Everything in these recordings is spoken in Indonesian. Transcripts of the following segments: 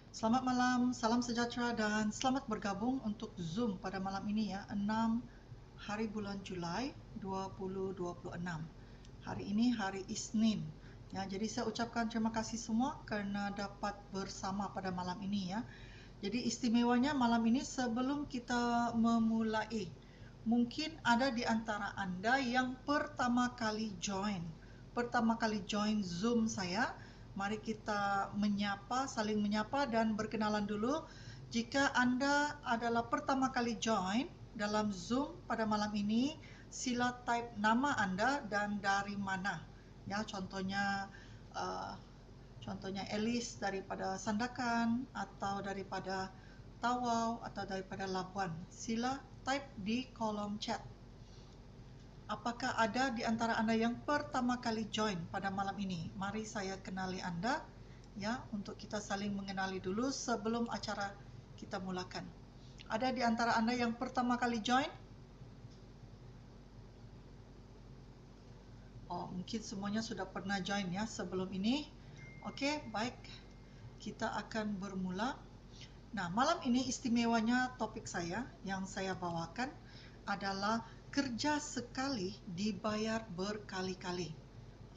Selamat malam, salam sejahtera dan selamat bergabung untuk Zoom pada malam ini ya, 6 hari bulan Julai 2026. Hari ini hari Isnin. Ya, jadi saya ucapkan terima kasih semua kerana dapat bersama pada malam ini ya. Jadi istimewanya malam ini sebelum kita memulai, mungkin ada di antara anda yang pertama kali join Zoom saya. Mari kita saling menyapa dan berkenalan dulu. Jika anda adalah pertama kali join dalam Zoom pada malam ini, sila type nama anda dan dari mana. Ya, uh, contohnya Alice daripada Sandakan atau daripada Tawau atau daripada Labuan. Sila type di kolom chat. Apakah ada di antara anda yang pertama kali join pada malam ini? Mari saya kenali anda ya, untuk kita saling mengenali dulu sebelum acara kita mulakan. Ada di antara anda yang pertama kali join? Oh, mungkin semuanya sudah pernah join ya sebelum ini. Okey, baik. Kita akan bermula. Nah, malam ini istimewanya topik saya yang saya bawakan adalah kerja sekali dibayar berkali-kali.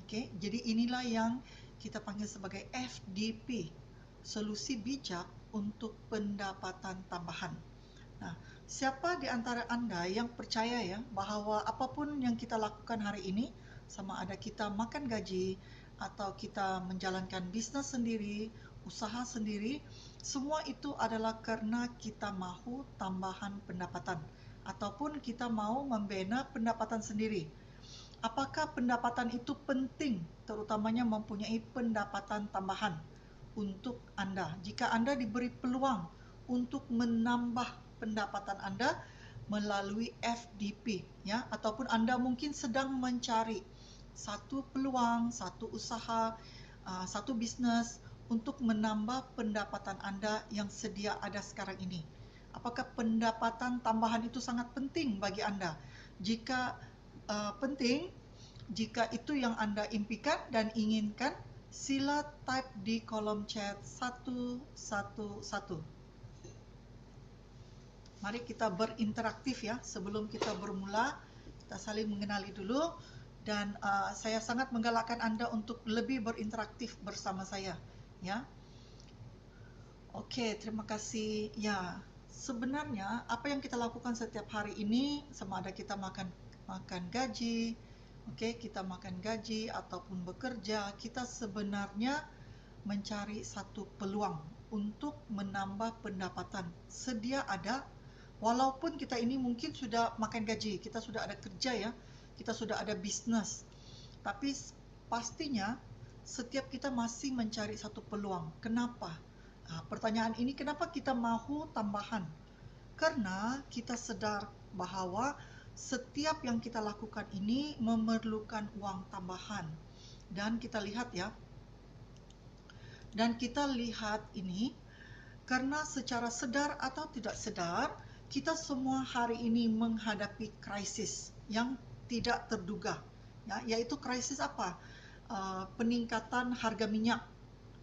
Okey, jadi inilah yang kita panggil sebagai FDP, solusi bijak untuk pendapatan tambahan. Nah, siapa di antara anda yang percaya ya bahawa apapun yang kita lakukan hari ini, sama ada kita makan gaji atau kita menjalankan bisnes sendiri, usaha sendiri, semua itu adalah kerana kita mahu tambahan pendapatan ataupun kita mahu membina pendapatan sendiri. Apakah pendapatan itu penting, terutamanya mempunyai pendapatan tambahan untuk anda? Jika anda diberi peluang untuk menambah pendapatan anda melalui FDP, ya, ataupun anda mungkin sedang mencari satu peluang, satu usaha, satu bisnes untuk menambah pendapatan anda yang sedia ada sekarang ini. Apakah pendapatan tambahan itu sangat penting bagi anda? Jika penting, jika itu yang anda impikan dan inginkan, sila type di kolom chat 111. Mari kita berinteraktif ya sebelum kita bermula. Kita saling mengenali dulu dan saya sangat menggalakkan anda untuk lebih berinteraktif bersama saya ya. Okey, terima kasih. Ya, sebenarnya apa yang kita lakukan setiap hari ini, sama ada kita makan gaji, okey, kita makan gaji ataupun bekerja, kita sebenarnya mencari satu peluang untuk menambah pendapatan. Sedia ada, walaupun kita ini mungkin sudah makan gaji, kita sudah ada kerja ya, kita sudah ada bisnes. Tapi pastinya setiap kita masih mencari satu peluang. Kenapa? Pertanyaan ini, kenapa kita mahu tambahan? Karena kita sedar bahawa setiap yang kita lakukan ini memerlukan uang tambahan. Dan kita lihat ya, ini karena secara sedar atau tidak sedar, kita semua hari ini menghadapi krisis yang tidak terduga. Ya, iaitu krisis apa? Peningkatan harga minyak,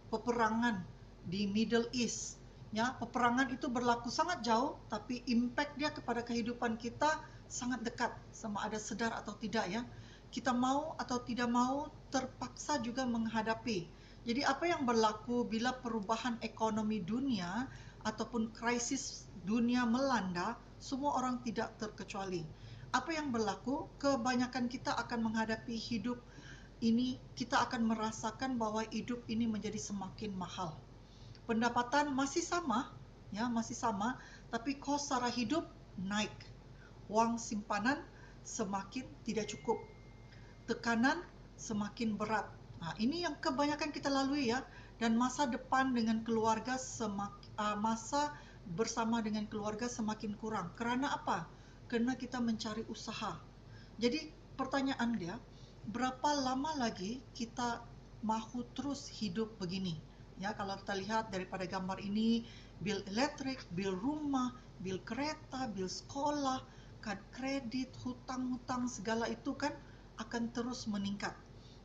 peperangan di Middle East. Ya, peperangan itu berlaku sangat jauh, tapi impak dia kepada kehidupan kita sangat dekat, sama ada sedar atau tidak ya. Kita mau atau tidak mau terpaksa juga menghadapi. Jadi apa yang berlaku bila perubahan ekonomi dunia ataupun krisis dunia melanda, semua orang tidak terkecuali. Apa yang berlaku? Kebanyakan kita akan menghadapi hidup ini, kita akan merasakan bahwa hidup ini menjadi semakin mahal. Pendapatan masih sama, ya, masih sama, tapi kos sara hidup naik. Wang simpanan semakin tidak cukup. Tekanan semakin berat. Ini yang kebanyakan kita lalui ya, dan masa depan dengan keluarga masa bersama dengan keluarga semakin kurang. Kerana apa? Kerana kita mencari usaha. Jadi pertanyaan dia, berapa lama lagi kita mahu terus hidup begini? Ya, kalau kita lihat daripada gambar ini, bil elektrik, bil rumah, bil kereta, bil sekolah, kad kredit, hutang-hutang, segala itu kan akan terus meningkat.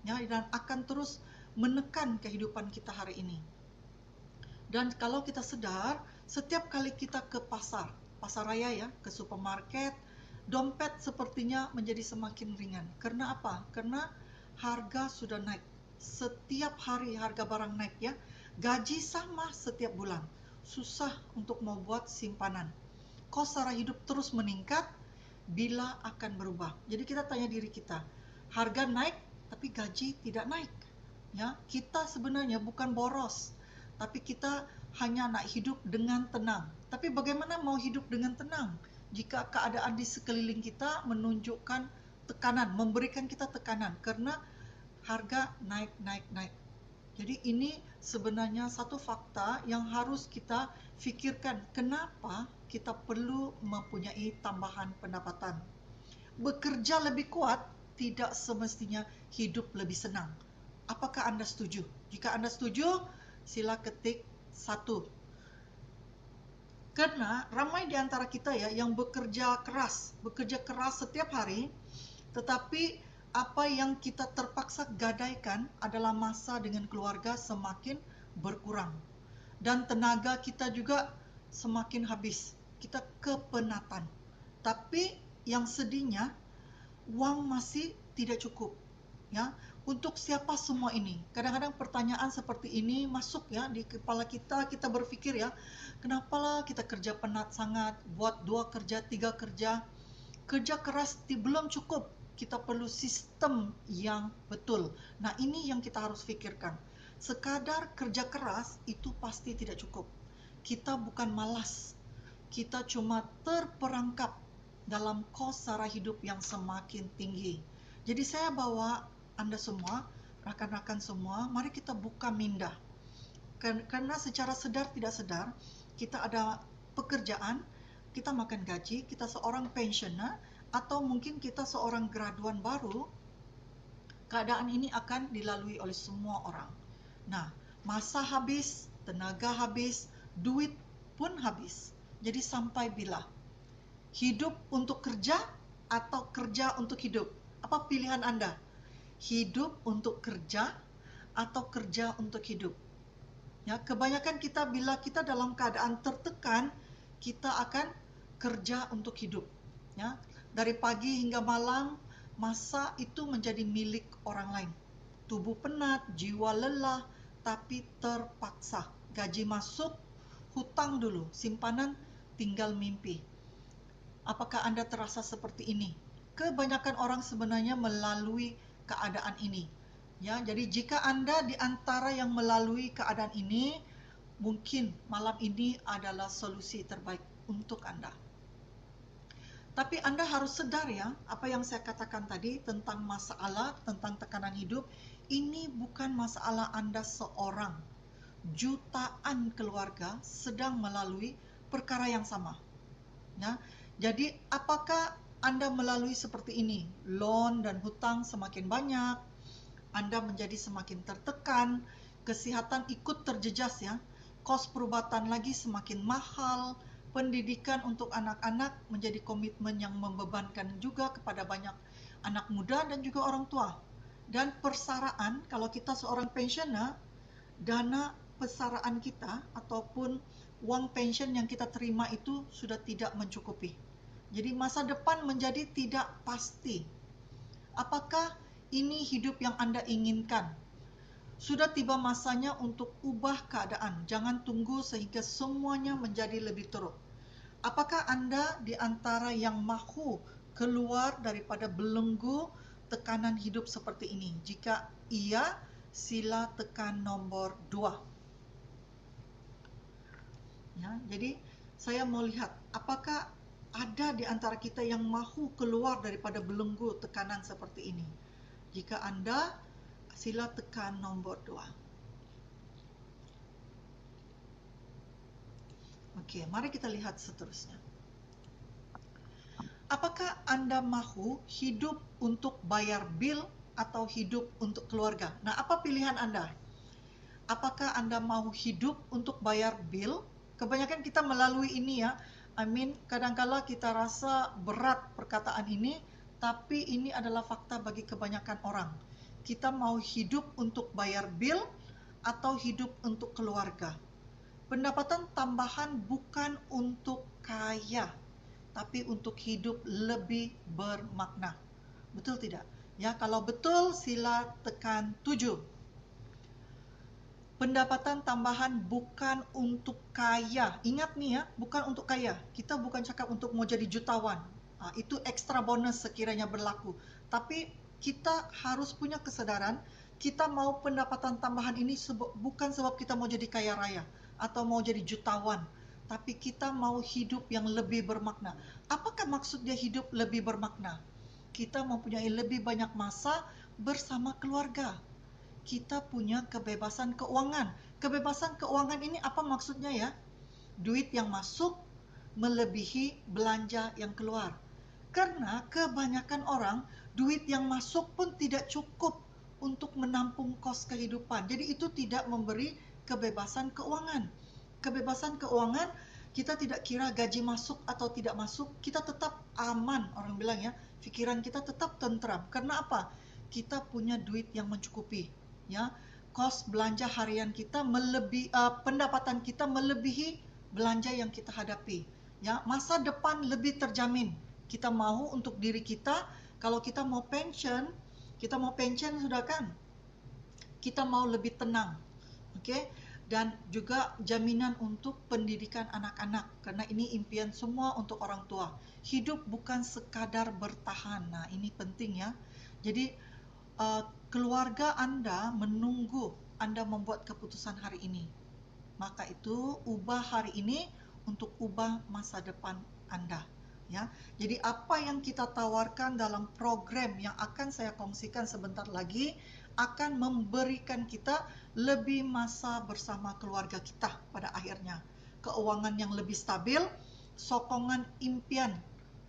Ya, dan akan terus menekan kehidupan kita hari ini. Dan kalau kita sadar, setiap kali kita ke pasar raya ya, ke supermarket, dompet sepertinya menjadi semakin ringan. Karena apa? Karena harga sudah naik. Setiap hari harga barang naik ya. Gaji sama setiap bulan. Susah untuk membuat simpanan. Kos sara hidup terus meningkat, bila akan berubah. Jadi kita tanya diri kita, harga naik tapi gaji tidak naik. Ya, kita sebenarnya bukan boros, tapi kita hanya nak hidup dengan tenang. Tapi bagaimana mau hidup dengan tenang jika keadaan di sekeliling kita menunjukkan tekanan, memberikan kita tekanan karena harga naik. Jadi ini sebenarnya satu fakta yang harus kita fikirkan, kenapa kita perlu mempunyai tambahan pendapatan. Bekerja lebih kuat tidak semestinya hidup lebih senang. Apakah Anda setuju? Jika Anda setuju, sila ketik 1. Karena ramai di antara kita ya yang bekerja keras setiap hari, tetapi apa yang kita terpaksa gadaikan adalah masa dengan keluarga semakin berkurang. Dan tenaga kita juga semakin habis. Kita kepenatan. Tapi yang sedihnya, wang masih tidak cukup. Ya, untuk siapa semua ini? Kadang-kadang pertanyaan seperti ini masuk ya di kepala kita. Kita berpikir ya, kenapalah kita kerja penat sangat, buat 2 kerja, 3 kerja. Kerja keras belum cukup. Kita perlu sistem yang betul. Nah, ini yang kita harus fikirkan. Sekadar kerja keras itu pasti tidak cukup. Kita bukan malas. Kita cuma terperangkap dalam kos sara hidup yang semakin tinggi. Jadi saya bawa Anda semua, rakan-rakan semua, mari kita buka minda. Karena secara sedar tidak sedar, kita ada pekerjaan, kita makan gaji, kita seorang pensiuner, atau mungkin kita seorang graduan baru, keadaan ini akan dilalui oleh semua orang. Nah, masa habis, tenaga habis, duit pun habis. Jadi sampai bila? Hidup untuk kerja atau kerja untuk hidup? Apa pilihan Anda? Hidup untuk kerja atau kerja untuk hidup? Ya, kebanyakan kita bila kita dalam keadaan tertekan, kita akan kerja untuk hidup. Ya, dari pagi hingga malam, masa itu menjadi milik orang lain. Tubuh penat, jiwa lelah, tapi terpaksa. Gaji masuk, hutang dulu, simpanan tinggal mimpi. Apakah Anda terasa seperti ini? Kebanyakan orang sebenarnya melalui keadaan ini. Ya, jadi jika Anda di antara yang melalui keadaan ini, mungkin malam ini adalah solusi terbaik untuk Anda. Tapi Anda harus sedar ya, apa yang saya katakan tadi tentang masalah, tentang tekanan hidup, ini bukan masalah Anda seorang. Jutaan keluarga sedang melalui perkara yang sama. Ya, jadi apakah Anda melalui seperti ini? Loan dan hutang semakin banyak, Anda menjadi semakin tertekan, kesehatan ikut terjejas ya, kos perubatan lagi semakin mahal, pendidikan untuk anak-anak menjadi komitmen yang membebankan juga kepada banyak anak muda dan juga orang tua. Dan persaraan, kalau kita seorang pensiuner, dana persaraan kita ataupun wang pension yang kita terima itu sudah tidak mencukupi. Jadi masa depan menjadi tidak pasti. Apakah ini hidup yang Anda inginkan? Sudah tiba masanya untuk ubah keadaan. Jangan tunggu sehingga semuanya menjadi lebih teruk. Apakah Anda di antara yang mahu keluar daripada belenggu tekanan hidup seperti ini? Jika iya, sila tekan nombor 2. Ya, jadi saya mau lihat apakah ada di antara kita yang mahu keluar daripada belenggu tekanan seperti ini. Jika Anda, sila tekan nombor 2. Okey, mari kita lihat seterusnya. Apakah Anda mahu hidup untuk bayar bil atau hidup untuk keluarga? Nah, apa pilihan Anda? Apakah Anda mahu hidup untuk bayar bil? Kebanyakan kita melalui ini ya. Kadang-kala kita rasa berat perkataan ini, tapi ini adalah fakta bagi kebanyakan orang. Kita mau hidup untuk bayar bil atau hidup untuk keluarga. Pendapatan tambahan bukan untuk kaya, tapi untuk hidup lebih bermakna. Betul tidak? Ya, kalau betul sila tekan 7. Pendapatan tambahan bukan untuk kaya. Ingat nih ya, bukan untuk kaya. Kita bukan cakap untuk mau jadi jutawan. Itu ekstra bonus sekiranya berlaku. Tapi kita harus punya kesadaran, kita mau pendapatan tambahan ini bukan sebab kita mau jadi kaya raya atau mau jadi jutawan. Tapi kita mau hidup yang lebih bermakna. Apakah maksud dia hidup lebih bermakna? Kita mempunyai lebih banyak masa bersama keluarga. Kita punya kebebasan keuangan. Kebebasan keuangan ini apa maksudnya ya? Duit yang masuk melebihi belanja yang keluar. Karena kebanyakan orang, duit yang masuk pun tidak cukup untuk menampung kos kehidupan. Jadi itu tidak memberi kebebasan keuangan. Kebebasan keuangan, kita tidak kira gaji masuk atau tidak masuk, kita tetap aman, orang bilang ya. Pikiran kita tetap tentram. Karena apa? Kita punya duit yang mencukupi. Ya, kos belanja harian kita pendapatan kita melebihi belanja yang kita hadapi. Ya, masa depan lebih terjamin. Kita mau untuk diri kita, kalau kita mau pension sudah kan? Kita mau lebih tenang. Okey? Dan juga jaminan untuk pendidikan anak-anak, karena ini impian semua untuk orang tua. Hidup bukan sekadar bertahan. Nah, ini penting ya. Jadi keluarga Anda menunggu Anda membuat keputusan hari ini. Maka itu ubah hari ini untuk ubah masa depan Anda. Ya, jadi apa yang kita tawarkan dalam program yang akan saya kongsikan sebentar lagi akan memberikan kita lebih masa bersama keluarga kita pada akhirnya. Keuangan yang lebih stabil, sokongan impian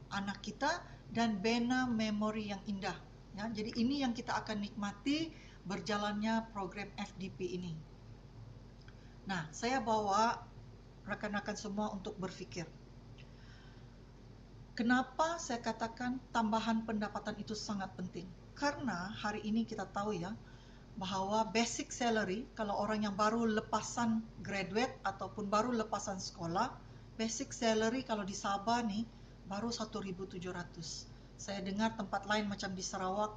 anak kita, dan bina memori yang indah. Ya, jadi ini yang kita akan nikmati berjalannya program FDP ini. Nah, saya bawa rakan-rakan semua untuk berfikir. Kenapa saya katakan tambahan pendapatan itu sangat penting? Karena hari ini kita tahu ya, bahawa basic salary, kalau orang yang baru lepasan graduate ataupun baru lepasan sekolah, basic salary kalau di Sabah nih, baru 1.700. Saya dengar tempat lain macam di Sarawak,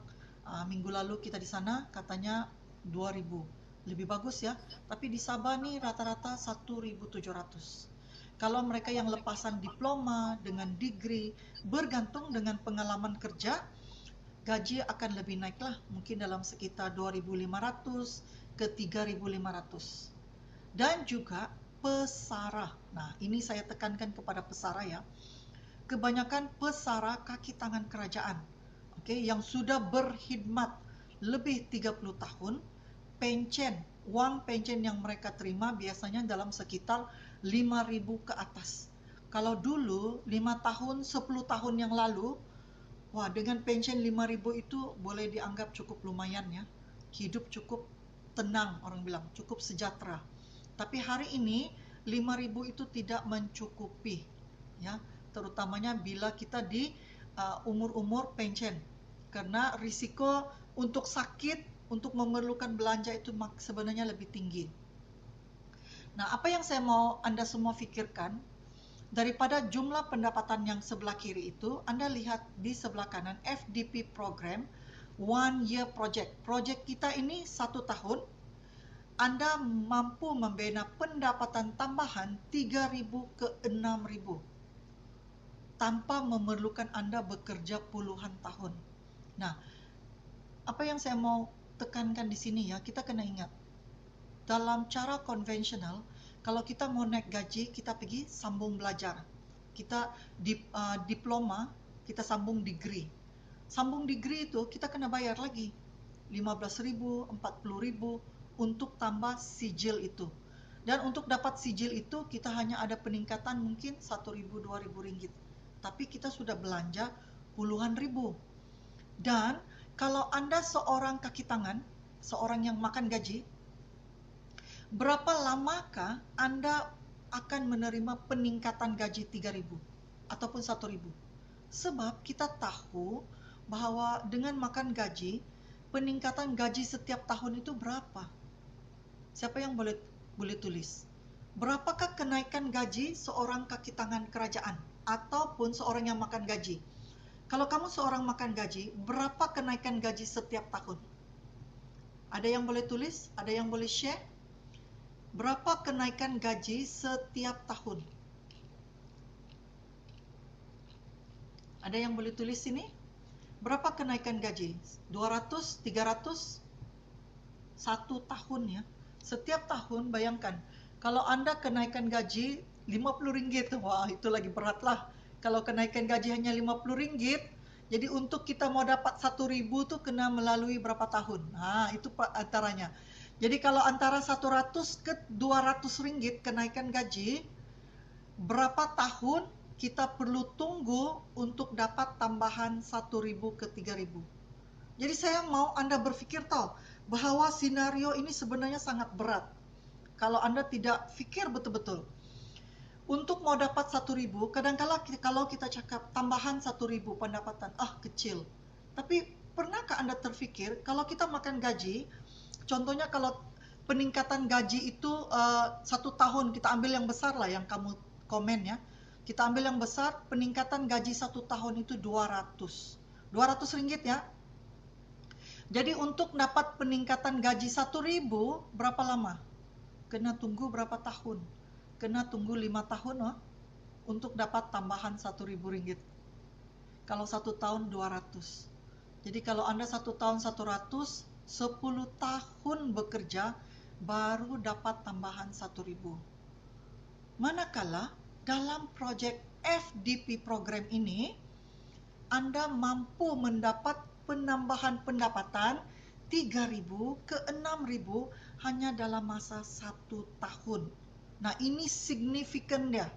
minggu lalu kita di sana, katanya 2.000. Lebih bagus ya, tapi di Sabah nih rata-rata 1.700. Kalau mereka yang lepasan diploma dengan degree, bergantung dengan pengalaman kerja, gaji akan lebih naiklah, mungkin dalam sekitar 2.500 ke 3.500. Dan juga pesara. Nah, ini saya tekankan kepada pesara ya. Kebanyakan pesara kaki tangan kerajaan, yang sudah berkhidmat lebih 30 tahun, wang pencen yang mereka terima biasanya dalam sekitar 5.000 ke atas. Kalau dulu 5 tahun, 10 tahun yang lalu, dengan pension 5.000 itu boleh dianggap cukup lumayan ya. Hidup cukup tenang, orang bilang, cukup sejahtera. Tapi hari ini 5.000 itu tidak mencukupi ya, terutamanya bila kita di umur-umur pension. Karena risiko untuk sakit, untuk memerlukan belanja itu sebenarnya lebih tinggi. Nah, apa yang saya mau Anda semua fikirkan, daripada jumlah pendapatan yang sebelah kiri itu, Anda lihat di sebelah kanan FDP program, 1 year project. Project kita ini 1 tahun, Anda mampu membina pendapatan tambahan 3.000 ke 6.000 tanpa memerlukan Anda bekerja puluhan tahun. Nah, apa yang saya mau tekankan di sini ya, kita kena ingat, dalam cara konvensional, kalau kita mau naik gaji, kita pergi sambung belajar. Kita diploma, kita sambung degree. Sambung degree itu kita kena bayar lagi 15.000, 40.000 untuk tambah sijil itu. Dan untuk dapat sijil itu kita hanya ada peningkatan mungkin 1.000, 2.000 ringgit. Tapi kita sudah belanja puluhan ribu. Dan kalau Anda seorang kaki tangan, seorang yang makan gaji, berapa lamakah Anda akan menerima peningkatan gaji 3.000 ataupun 1.000? Sebab kita tahu bahawa dengan makan gaji, peningkatan gaji setiap tahun itu berapa? Siapa yang boleh tulis? berapakah kenaikan gaji seorang kaki tangan kerajaan ataupun seorang yang makan gaji? Kalau kamu seorang makan gaji, berapa kenaikan gaji setiap tahun? Ada yang boleh tulis? Ada yang boleh share? Berapa kenaikan gaji setiap tahun? Ada yang boleh tulis sini? Berapa kenaikan gaji? 200, 300? Satu tahun ya. Setiap tahun bayangkan, kalau Anda kenaikan gaji RM50, wah itu lagi berat lah. Kalau kenaikan gaji hanya RM50, jadi untuk kita mau dapat 1.000 tuh kena melalui berapa tahun? Nah, itu antaranya. Jadi kalau antara 100 ke 200 ringgit kenaikan gaji, berapa tahun kita perlu tunggu untuk dapat tambahan 1.000 ke 3.000? Jadi saya mau Anda berfikir tahu bahwa senario ini sebenarnya sangat berat. Kalau Anda tidak fikir betul-betul. Untuk mau dapat 1.000, kadang-kala kalau kita cakap tambahan 1.000 pendapatan, kecil. Tapi pernahkah Anda terfikir kalau kita makan gaji, contohnya kalau peningkatan gaji itu 1 tahun, kita ambil yang besar lah yang kamu komen ya. Kita ambil yang besar, peningkatan gaji 1 tahun itu 200. 200 ringgit ya. Jadi untuk dapat peningkatan gaji 1.000, berapa lama? Kena tunggu berapa tahun? Kena tunggu 5 tahun untuk dapat tambahan 1.000 ringgit. Kalau 1 tahun 200. Jadi kalau Anda 1 tahun 100, 10 tahun bekerja baru dapat tambahan 1.000. Manakala dalam projek FDP program ini, Anda mampu mendapat penambahan pendapatan 3.000 ke 6.000 hanya dalam masa 1 tahun. Nah, ini signifikan dia.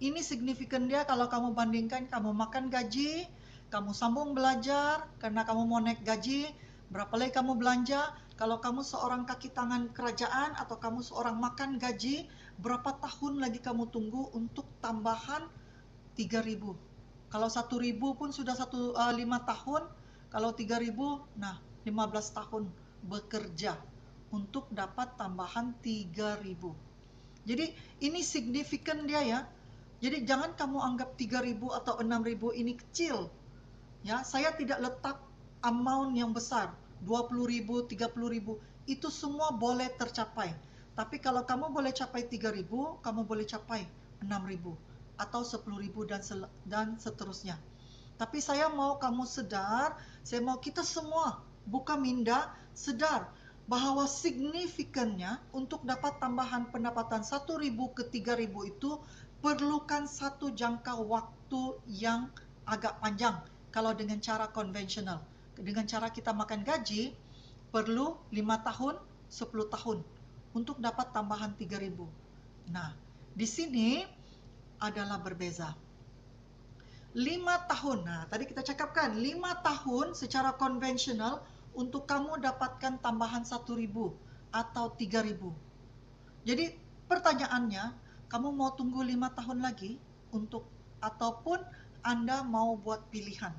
Ini signifikan dia kalau kamu bandingkan kamu makan gaji, kamu sambung belajar karena kamu mau naik gaji, berapa lagi kamu belanja. Kalau kamu seorang kaki tangan kerajaan atau kamu seorang makan gaji, berapa tahun lagi kamu tunggu untuk tambahan 3.000? Kalau 1.000 pun sudah 5 tahun, kalau 3.000, nah 15 tahun bekerja untuk dapat tambahan 3.000. Jadi ini signifikan dia ya. Jadi jangan kamu anggap 3.000 atau 6.000 ini kecil. Ya, saya tidak letak amount yang besar, 20.000, 30.000, itu semua boleh tercapai. Tapi kalau kamu boleh capai 3.000, kamu boleh capai 6.000 atau 10.000 dan seterusnya. Tapi saya mau kamu sedar, saya mau kita semua, bukan minda, sedar bahwa signifikannya untuk dapat tambahan pendapatan 1.000 ke 3.000 itu perlukan satu jangka waktu yang agak panjang. Kalau dengan cara konvensional, dengan cara kita makan gaji, perlu 5 tahun, 10 tahun untuk dapat tambahan 3.000. Nah, di sini adalah berbeza. 5 tahun, nah tadi kita cakapkan 5 tahun secara konvensional untuk kamu dapatkan tambahan 1.000 atau 3.000. Jadi pertanyaannya, kamu mau tunggu 5 tahun lagi untuk ataupun Anda mau buat pilihan?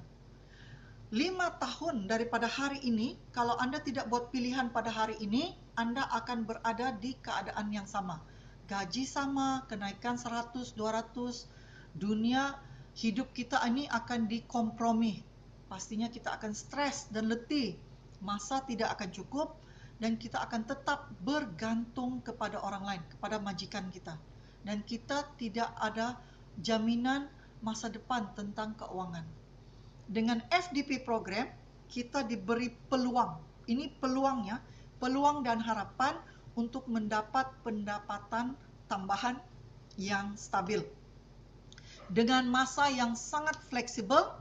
5 tahun daripada hari ini, kalau Anda tidak buat pilihan pada hari ini, Anda akan berada di keadaan yang sama. Gaji sama, kenaikan 100, 200, dunia hidup kita ini akan dikompromi. Pastinya kita akan stres dan letih. Masa tidak akan cukup dan kita akan tetap bergantung kepada orang lain, kepada majikan kita. Dan kita tidak ada jaminan masa depan tentang keuangan. Dengan FDP program, kita diberi peluang. Ini peluangnya, peluang dan harapan untuk mendapat pendapatan tambahan yang stabil. Dengan masa yang sangat fleksibel,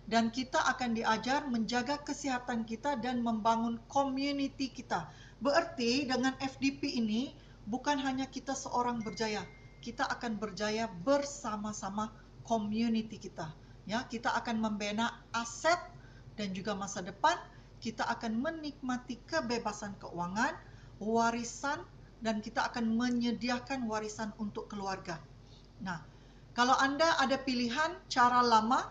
dan kita akan diajar menjaga kesihatan kita dan membangun community kita. Berarti dengan FDP ini bukan hanya kita seorang berjaya, kita akan berjaya bersama-sama community kita. Ya, kita akan membina aset dan juga masa depan. Kita akan menikmati kebebasan keuangan, warisan, dan kita akan menyediakan warisan untuk keluarga. Nah, kalau Anda ada pilihan cara lama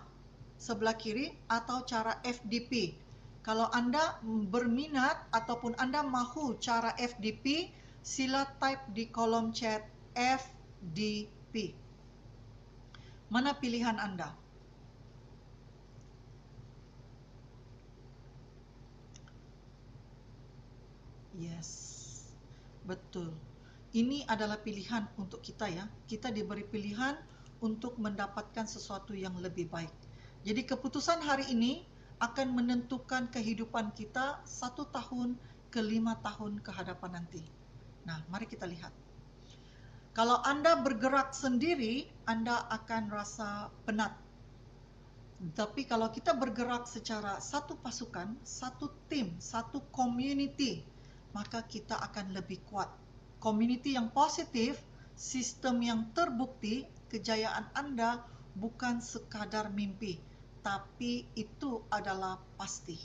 sebelah kiri atau cara FDP. Kalau Anda berminat ataupun Anda mahu cara FDP, sila type di kolom chat. FDP. Mana pilihan Anda? Yes, betul. Ini adalah pilihan untuk kita ya. Kita diberi pilihan untuk mendapatkan sesuatu yang lebih baik. Jadi keputusan hari ini akan menentukan kehidupan kita 1 tahun ke 5 tahun ke hadapan nanti. Nah, mari kita lihat. Kalau Anda bergerak sendiri, Anda akan rasa penat. Tapi kalau kita bergerak secara satu pasukan, satu tim, satu community, maka kita akan lebih kuat. Community yang positif, sistem yang terbukti, kejayaan Anda bukan sekadar mimpi, tapi itu adalah pasti.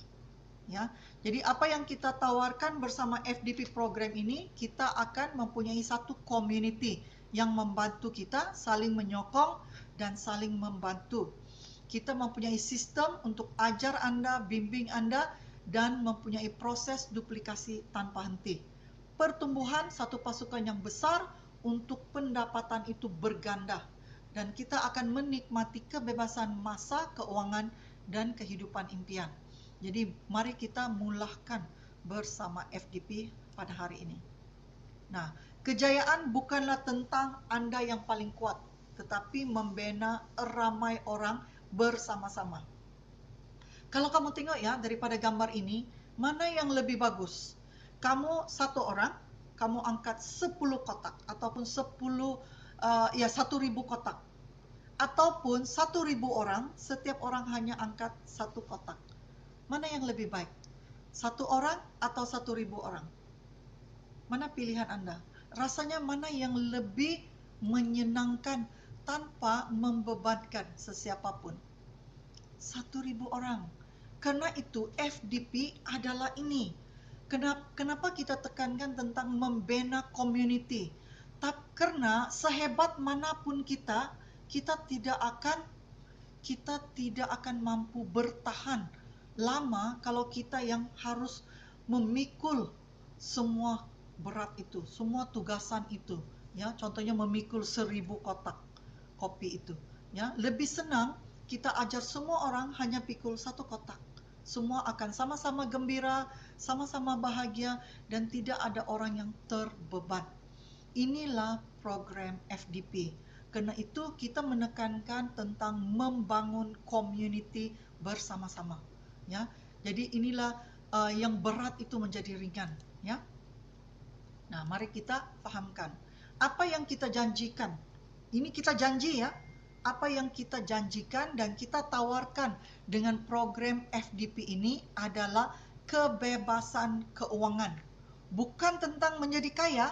Ya, jadi apa yang kita tawarkan bersama FDP program ini, kita akan mempunyai satu community yang membantu kita, saling menyokong dan saling membantu. Kita mempunyai sistem untuk ajar Anda, bimbing Anda, dan mempunyai proses duplikasi tanpa henti. Pertumbuhan satu pasukan yang besar untuk pendapatan itu berganda. Dan kita akan menikmati kebebasan masa, keuangan, dan kehidupan impian. Jadi mari kita mulakan bersama FDP pada hari ini. Nah, kejayaan bukanlah tentang Anda yang paling kuat, tetapi membina ramai orang bersama-sama. Kalau kamu tengok ya, daripada gambar ini, mana yang lebih bagus? Kamu satu orang, kamu angkat 10 kotak, ataupun 1.000 kotak. Ataupun 1.000 orang, setiap orang hanya angkat 1 kotak. Mana yang lebih baik? 1 orang atau 1.000 orang? Mana pilihan Anda? Rasanya mana yang lebih menyenangkan tanpa membebankan sesiapapun? 1.000 orang. Karena itu FDP adalah ini. Kenapa kita tekankan tentang membina community? Karena sehebat manapun kita tidak akan mampu bertahan lama kalau kita yang harus memikul semua berat itu, semua tugasan itu. Ya, contohnya memikul 1.000 kotak kopi itu. Ya, lebih senang kita ajar semua orang hanya pikul 1 kotak. Semua akan sama-sama gembira, sama-sama bahagia, dan tidak ada orang yang terbeban. Inilah program FDP. Karena itu kita menekankan tentang membangun community bersama-sama. Ya, jadi inilah yang berat itu menjadi ringan. Ya. Nah, mari kita fahamkan apa yang kita janjikan. Ini kita janji ya. Apa yang kita janjikan dan kita tawarkan dengan program FDP ini adalah kebebasan keuangan. Bukan tentang menjadi kaya,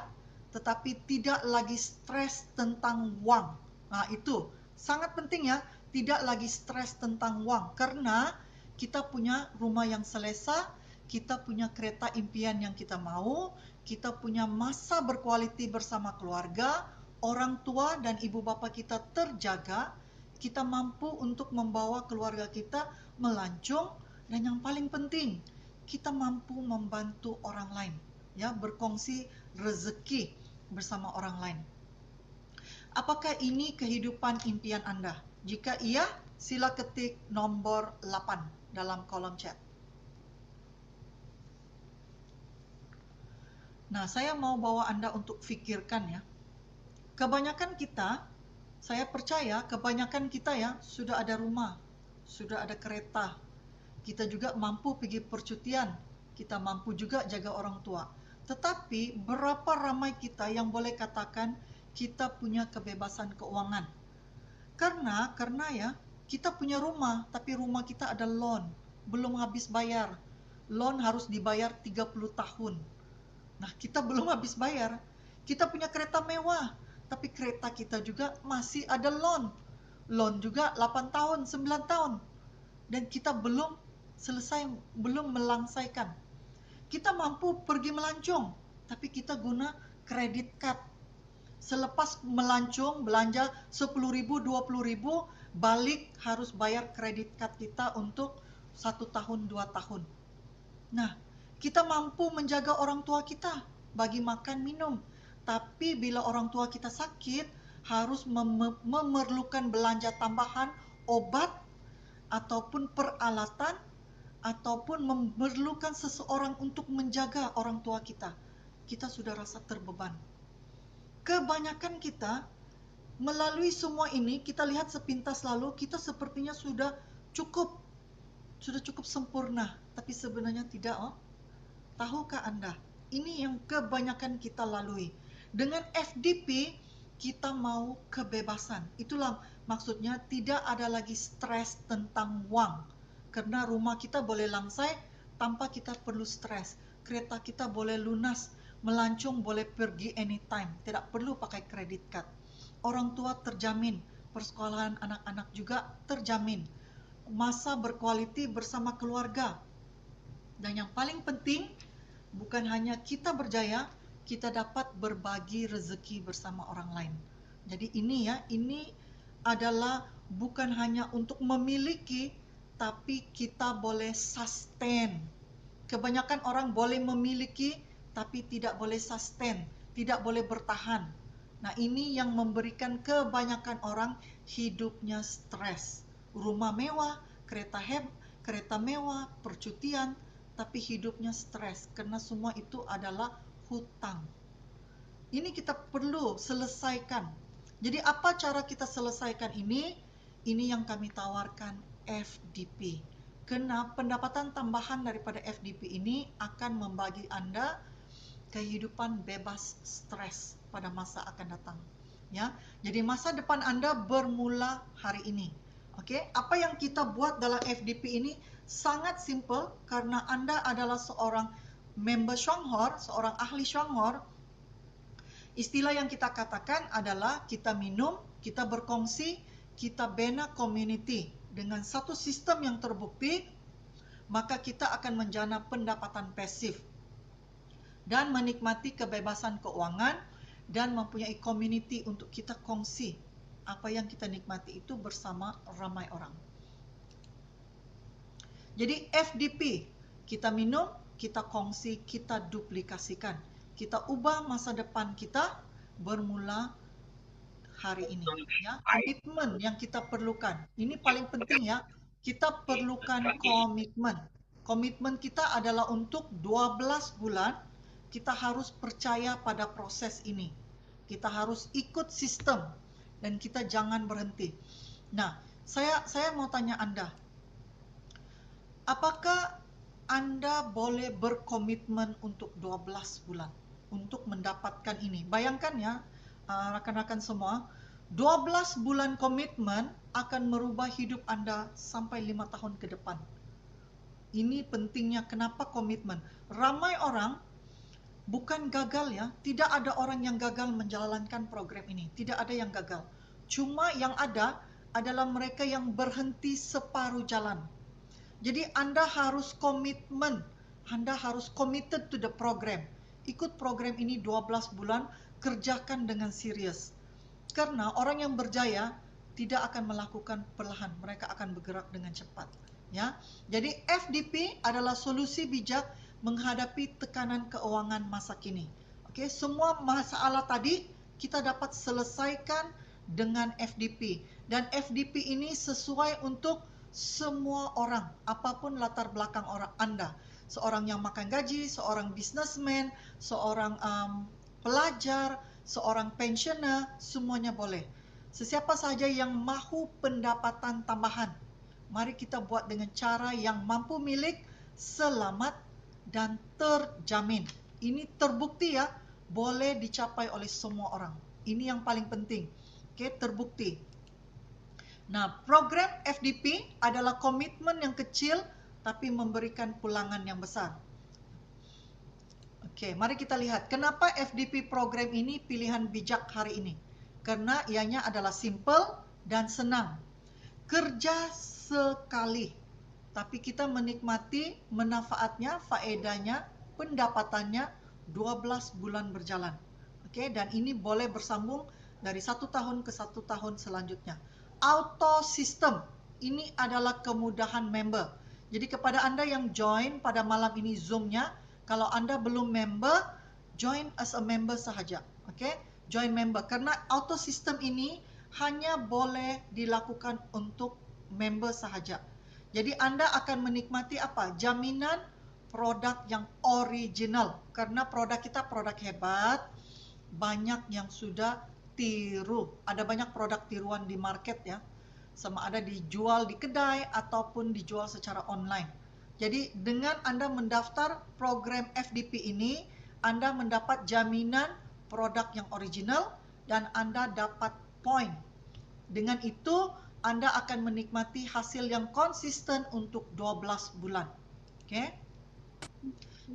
tetapi tidak lagi stres tentang wang. Nah, itu sangat penting ya, tidak lagi stres tentang wang. Karena kita punya rumah yang selesa, kita punya kereta impian yang kita mau, kita punya masa berkualiti bersama keluarga, orang tua dan ibu bapa kita terjaga, kita mampu untuk membawa keluarga kita melancong, dan yang paling penting, kita mampu membantu orang lain, ya, berkongsi rezeki bersama orang lain. Apakah ini kehidupan impian Anda? Jika iya, sila ketik nombor 8 dalam kolom chat. Nah, saya mau bawa Anda untuk fikirkan ya. Kebanyakan kita, saya percaya kebanyakan kita ya, sudah ada rumah, sudah ada kereta. Kita juga mampu pergi percutian, kita mampu juga jaga orang tua. Tetapi berapa ramai kita yang boleh katakan kita punya kebebasan keuangan? Karena ya, kita punya rumah, tapi rumah kita ada loan, belum habis bayar. Loan harus dibayar 30 tahun. Nah, kita belum habis bayar. Kita punya kereta mewah, tapi kereta kita juga masih ada loan. Loan juga 8 tahun, 9 tahun. Dan kita belum selesai, belum melangsaikan. Kita mampu pergi melancong, tapi kita guna kredit card. Selepas melancong, belanja 10.000, 20.000, balik harus bayar kredit card kita untuk 1 tahun, 2 tahun. Nah, kita mampu menjaga orang tua kita, bagi makan, minum. Tapi bila orang tua kita sakit, harus memerlukan belanja tambahan obat ataupun peralatan ataupun memerlukan seseorang untuk menjaga orang tua kita, kita sudah rasa terbeban. Kebanyakan kita melalui semua ini, kita lihat sepintas lalu, kita sepertinya sudah cukup sempurna, tapi sebenarnya tidak. Tahukah Anda? Ini yang kebanyakan kita lalui. Dengan FDP, kita mau kebebasan. Itulah maksudnya, tidak ada lagi stres tentang wang. Karena rumah kita boleh langsai tanpa kita perlu stres. Kereta kita boleh lunas, melancong boleh pergi anytime. Tidak perlu pakai kredit card. Orang tua terjamin, persekolahan anak-anak juga terjamin. Masa berkualiti bersama keluarga. Dan yang paling penting, bukan hanya kita berjaya, kita dapat berbagi rezeki bersama orang lain. Jadi ini adalah bukan hanya untuk memiliki, tapi kita boleh sustain. Kebanyakan orang boleh memiliki, tapi tidak boleh sustain, tidak boleh bertahan. Nah, ini yang memberikan kebanyakan orang hidupnya stres. Rumah mewah, kereta mewah, percutian, tapi hidupnya stres karena semua itu adalah hutang. Ini kita perlu selesaikan. Jadi apa cara kita selesaikan ini? Ini yang kami tawarkan, FDP. Karena pendapatan tambahan daripada FDP ini akan membagi Anda kehidupan bebas stres pada masa akan datang. Ya, jadi masa depan Anda bermula hari ini. Okey, apa yang kita buat dalam FDP ini sangat simple karena Anda adalah seorang member Shuanghor, seorang ahli Shuanghor. Istilah yang kita katakan adalah kita minum, kita berkongsi, kita bina community. Dengan satu sistem yang terbukti, maka kita akan menjana pendapatan pasif dan menikmati kebebasan keuangan dan mempunyai community untuk kita kongsi apa yang kita nikmati itu bersama ramai orang. Jadi FDP, kita minum, kita kongsi, kita duplikasikan. Kita ubah masa depan kita bermula hari ini. Ya, komitmen yang kita perlukan. Ini paling penting ya. Kita perlukan komitmen. Komitmen kita adalah untuk 12 bulan, kita harus percaya pada proses ini. Kita harus ikut sistem dan kita jangan berhenti. Nah, saya mau tanya Anda, apakah Anda boleh berkomitmen untuk 12 bulan untuk mendapatkan ini? Bayangkan ya, rakan-rakan semua, 12 bulan komitmen akan merubah hidup Anda sampai 5 tahun ke depan. Ini pentingnya kenapa komitmen. Ramai orang bukan gagal ya, tidak ada orang yang gagal menjalankan program ini. Tidak ada yang gagal. Cuma yang ada adalah mereka yang berhenti separuh jalan. Jadi Anda harus komitmen, Anda harus committed to the program. Ikut program ini 12 bulan, kerjakan dengan serius. Karena orang yang berjaya tidak akan melakukan perlahan, mereka akan bergerak dengan cepat. Ya, jadi FDP adalah solusi bijak menghadapi tekanan keuangan masa kini. Okey, semua masalah tadi kita dapat selesaikan dengan FDP. Dan FDP ini sesuai untuk semua orang, apapun latar belakang orang Anda. Seorang yang makan gaji, seorang businessman, seorang pelajar, seorang pensioner, semuanya boleh. Sesiapa saja yang mahu pendapatan tambahan, mari kita buat dengan cara yang mampu milik, selamat dan terjamin. Ini terbukti ya, boleh dicapai oleh semua orang. Ini yang paling penting. Okey, terbukti. Nah, program FDP adalah komitmen yang kecil tapi memberikan pulangan yang besar. Okey, mari kita lihat kenapa FDP program ini pilihan bijak hari ini. Karena ianya adalah simple dan senang. Kerja sekali, tapi kita menikmati manfaatnya, faedahnya, pendapatannya 12 bulan berjalan. Okey, dan ini boleh bersambung dari 1 tahun ke 1 tahun selanjutnya. Auto system, ini adalah kemudahan member. Jadi kepada Anda yang join pada malam ini Zoom-nya, kalau Anda belum member, join as a member sahaja. Oke, join member. Karena auto system ini hanya boleh dilakukan untuk member sahaja. Jadi Anda akan menikmati apa? Jaminan produk yang original. Karena produk kita produk hebat, banyak yang sudah tiru. Ada banyak produk tiruan di market ya. Sama ada dijual di kedai ataupun dijual secara online. Jadi dengan Anda mendaftar program FDP ini, Anda mendapat jaminan produk yang original dan Anda dapat poin. Dengan itu, Anda akan menikmati hasil yang konsisten untuk 12 bulan. Oke?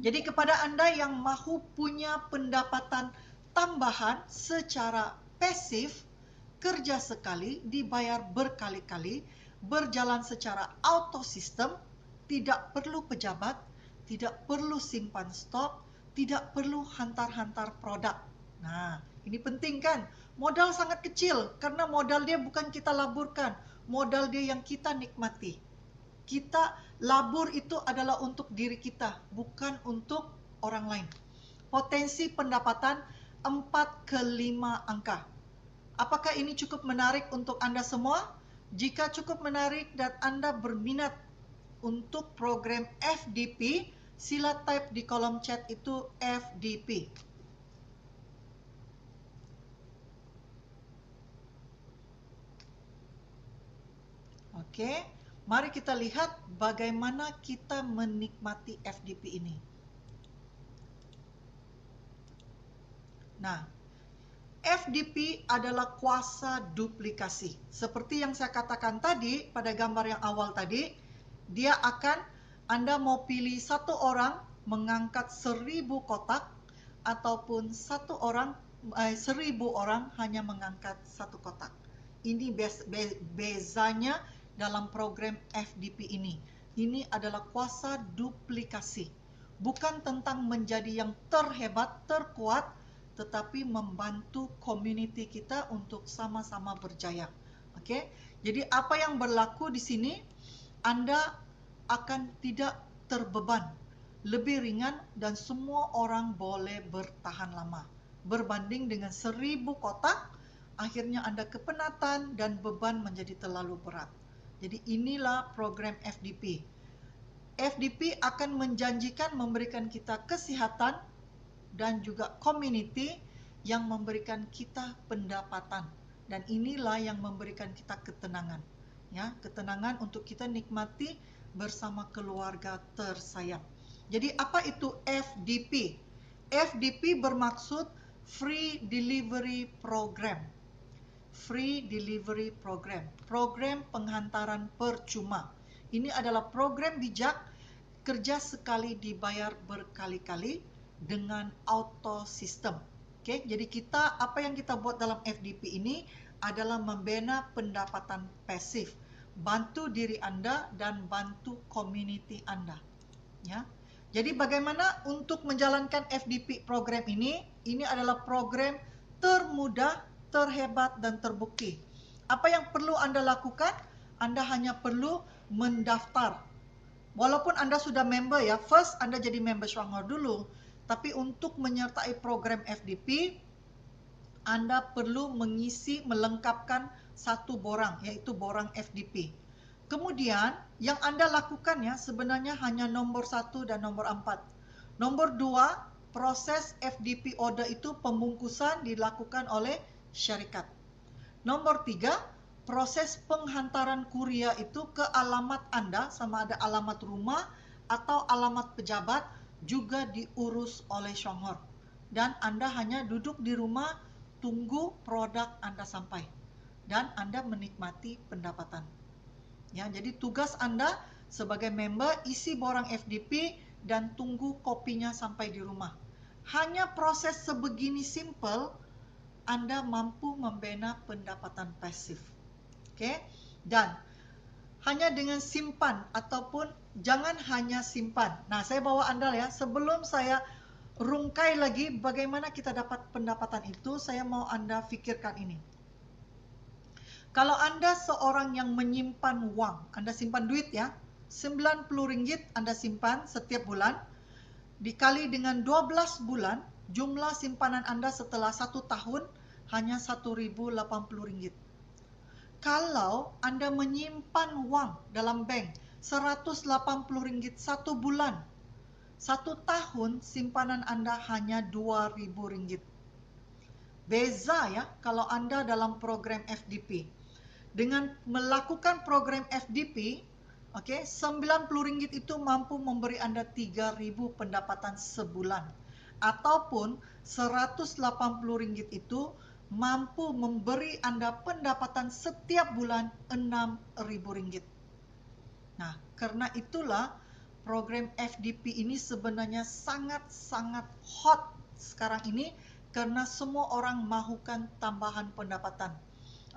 Jadi kepada Anda yang mahu punya pendapatan tambahan secara pasif, kerja sekali, dibayar berkali-kali, berjalan secara auto system, tidak perlu pejabat, tidak perlu simpan stok, tidak perlu hantar-hantar produk. Nah, ini penting kan? Modal sangat kecil karena modal dia bukan kita laburkan, modal dia yang kita nikmati. Kita labur itu adalah untuk diri kita, bukan untuk orang lain. Potensi pendapatan 4 ke 5 angka. Apakah ini cukup menarik untuk Anda semua? Jika cukup menarik dan Anda berminat untuk program FDP, sila type di kolom chat itu FDP. Oke, mari kita lihat bagaimana kita menikmati FDP ini. Nah, FDP adalah kuasa duplikasi. Seperti yang saya katakan tadi pada gambar yang awal tadi, dia akan, Anda mau pilih satu orang mengangkat 1000 kotak ataupun 1000 orang hanya mengangkat 1 kotak. Ini bezanya dalam program FDP ini. Ini adalah kuasa duplikasi. Bukan tentang menjadi yang terhebat, terkuat, tetapi membantu community kita untuk sama-sama berjaya. Oke? Jadi apa yang berlaku di sini, Anda akan tidak terbeban, lebih ringan dan semua orang boleh bertahan lama. Berbanding dengan 1000 kotak, akhirnya Anda kepenatan dan beban menjadi terlalu berat. Jadi inilah program FDP. FDP akan menjanjikan memberikan kita kesehatan dan juga community yang memberikan kita pendapatan. Dan inilah yang memberikan kita ketenangan. Ya, ketenangan untuk kita nikmati bersama keluarga tersayang. Jadi apa itu FDP? FDP bermaksud Free Delivery Program. Free Delivery Program. Program penghantaran percuma. Ini adalah program bijak, kerja sekali dibayar berkali-kali dengan auto system. Oke, jadi apa yang kita buat dalam FDP ini adalah membina pendapatan pasif. Bantu diri Anda dan bantu community Anda. Ya. Jadi bagaimana untuk menjalankan FDP program ini? Ini adalah program termudah, terhebat dan terbukti. Apa yang perlu Anda lakukan? Anda hanya perlu mendaftar. Walaupun Anda sudah member ya, first Anda jadi member Shuanghor dulu. Tapi untuk menyertai program FDP, Anda perlu melengkapkan satu borang, yaitu borang FDP. Kemudian, yang Anda lakukan ya, sebenarnya hanya nomor 1 dan nomor 4. Nomor 2, proses FDP order itu pembungkusan dilakukan oleh syarikat. Nomor 3, proses penghantaran kurir itu ke alamat Anda, sama ada alamat rumah atau alamat pejabat, juga diurus oleh Shuanghor. Dan Anda hanya duduk di rumah, tunggu produk Anda sampai. Dan Anda menikmati pendapatan. Ya, jadi tugas Anda sebagai member, isi borang FDP dan tunggu kopinya sampai di rumah. Hanya proses sebegini simple, Anda mampu membina pendapatan pasif. Oke? Dan hanya dengan simpan ataupun jangan hanya simpan. Nah, saya bawa Anda ya, sebelum saya rungkai lagi bagaimana kita dapat pendapatan itu, saya mau Anda fikirkan ini. Kalau Anda seorang yang menyimpan uang, Anda simpan duit ya, RM90 Anda simpan setiap bulan, dikali dengan 12 bulan, jumlah simpanan Anda setelah 1 tahun hanya Rp1.080. Kalau Anda menyimpan uang dalam bank Rp180 1 bulan, 1 tahun simpanan Anda hanya Rp2.000. Beza ya kalau Anda dalam program FDP. Dengan melakukan program FDP, oke, Rp90 itu mampu memberi Anda Rp3.000 pendapatan sebulan. Ataupun Rp180 itu mampu memberi Anda pendapatan setiap bulan Rp6.000. Nah, karena itulah program FDP ini sebenarnya sangat-sangat hot sekarang ini karena semua orang mahukan tambahan pendapatan.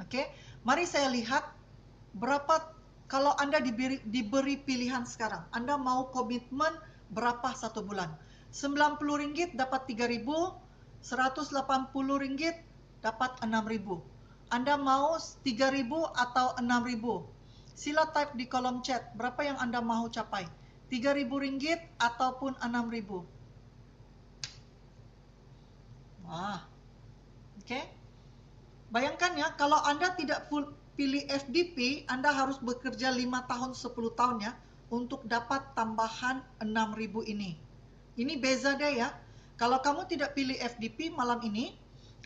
Oke, mari saya lihat berapa kalau Anda diberi pilihan sekarang. Anda mau komitmen berapa 1 bulan? Rp90 dapat Rp3.000, Rp180 dapat Rp6.000. Anda mau Rp3.000 atau Rp6.000? Sila type di kolom chat, berapa yang Anda mahu capai? Rp3.000 ataupun Rp6.000? Wah, oke. Bayangkan ya, kalau Anda tidak pilih FDP, Anda harus bekerja 5 tahun, 10 tahun ya, untuk dapat tambahan Rp6.000 ini. Ini beza deh ya. Kalau kamu tidak pilih FDP malam ini,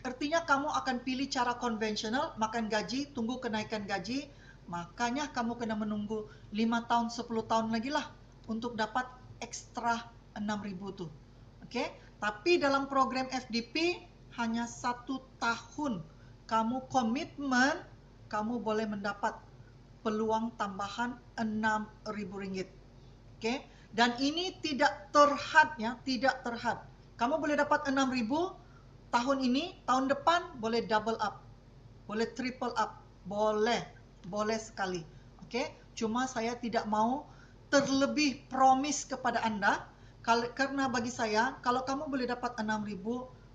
artinya kamu akan pilih cara konvensional, makan gaji, tunggu kenaikan gaji, makanya kamu kena menunggu 5 tahun, 10 tahun lagi lah, untuk dapat ekstra Rp6.000 tuh. Oke? Tapi dalam program FDP, hanya 1 tahun kamu komitmen, kamu boleh mendapat peluang tambahan Rp6.000. Oke? Dan ini tidak terhad ya, tidak terhad. Kamu boleh dapat Rp6.000 tahun ini, tahun depan boleh double up, boleh triple up, boleh sekali. Oke? Cuma saya tidak mau terlebih promise kepada Anda, karena bagi saya, kalau kamu boleh dapat Rp6.000,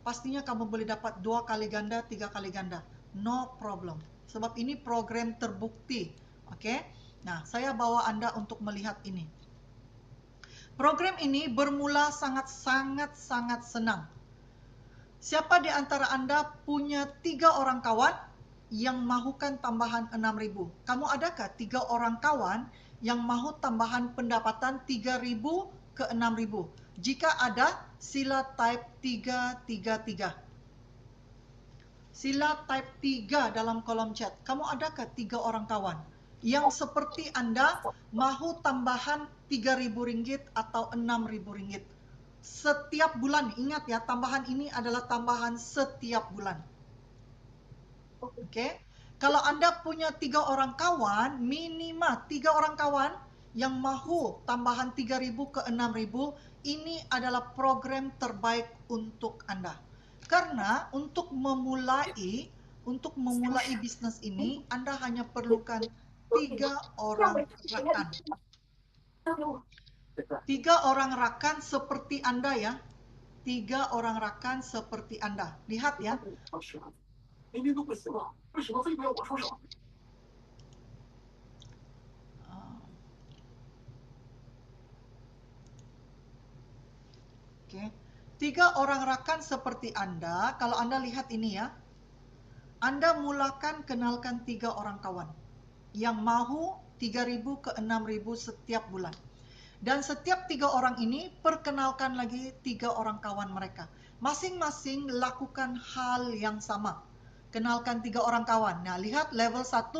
pastinya kamu boleh dapat 2 kali ganda, 3 kali ganda. No problem. Sebab ini program terbukti. Oke? Nah, saya bawa Anda untuk melihat ini. Program ini bermula sangat senang. Siapa di antara Anda punya 3 orang kawan yang mahukan tambahan Rp6.000? Kamu adakah 3 orang kawan yang mahu tambahan pendapatan Rp3.000 ke Rp6.000? Jika ada, sila type 333. Sila type 3 dalam kolom chat. Kamu adakah 3 orang kawan yang seperti Anda mahu tambahan Rp3.000 atau Rp6.000 setiap bulan? Ingat ya, tambahan ini adalah tambahan setiap bulan. Oke? Kalau Anda punya 3 orang kawan, minimal 3 orang kawan yang mahu tambahan Rp3.000 ke Rp6.000, ini adalah program terbaik untuk Anda. Karena untuk memulai bisnis ini, Anda hanya perlukan 3 orang rakan. 3 orang rakan seperti Anda ya. 3 orang rakan seperti Anda. Lihat ya. Oke. 3 orang rakan seperti Anda, kalau Anda lihat ini ya. Anda mulakan kenalkan 3 orang kawan yang mahu Rp3.000 ke Rp6.000 setiap bulan. Dan setiap 3 orang ini perkenalkan lagi 3 orang kawan mereka. Masing-masing lakukan hal yang sama. Kenalkan 3 orang kawan. Nah, lihat level 1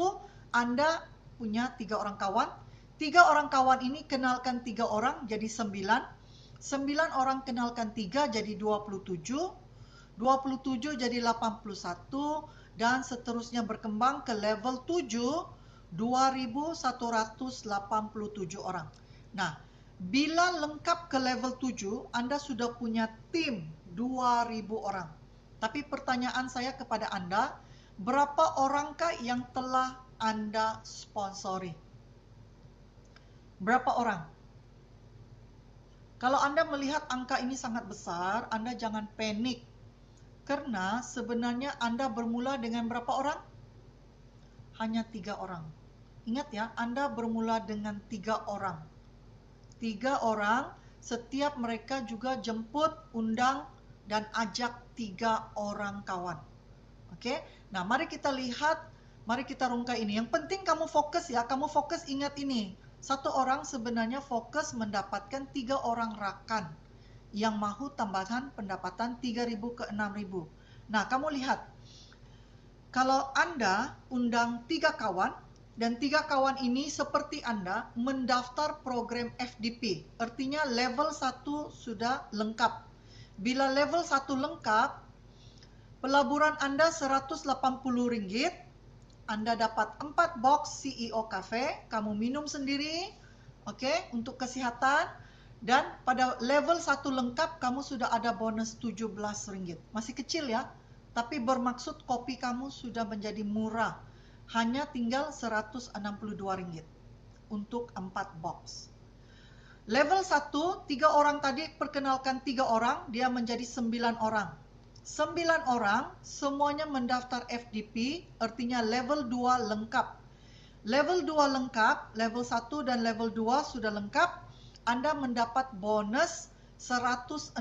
Anda punya 3 orang kawan. 3 orang kawan ini kenalkan 3 orang jadi 9. 9 orang kenalkan 3 jadi 27. 27 jadi 81. Dan seterusnya berkembang ke level 7, 2.187 orang. Nah, bila lengkap ke level 7, Anda sudah punya tim 2.000 orang. Tapi pertanyaan saya kepada Anda, berapa orangkah yang telah Anda sponsori? Berapa orang? Kalau Anda melihat angka ini sangat besar, Anda jangan panik. Karena sebenarnya Anda bermula dengan berapa orang? Hanya 3 orang. Ingat ya, Anda bermula dengan 3 orang. 3 orang, setiap mereka juga jemput, undang dan ajak 3 orang kawan. Oke, nah mari kita lihat, mari kita rungkai ini. Yang penting kamu fokus ya, kamu fokus ingat ini. Satu orang sebenarnya fokus mendapatkan 3 orang rakan yang mahu tambahan pendapatan 3.000 ke 6.000. Nah, kamu lihat, kalau Anda undang 3 kawan, dan 3 kawan ini seperti Anda mendaftar program FDP, artinya level 1 sudah lengkap. Bila level 1 lengkap, pelaburan Anda Rp180, Anda dapat 4 box CEO Cafe, kamu minum sendiri, oke, untuk kesehatan. Dan pada level 1 lengkap, kamu sudah ada bonus Rp17. Masih kecil ya, tapi bermaksud kopi kamu sudah menjadi murah. Hanya tinggal Rp162 untuk 4 box. Level 1, 3 orang tadi perkenalkan 3 orang, dia menjadi 9 orang. 9 orang, semuanya mendaftar FDP, artinya level 2 lengkap. Level 2 lengkap, level 1 dan level 2 sudah lengkap, Anda mendapat bonus Rp116.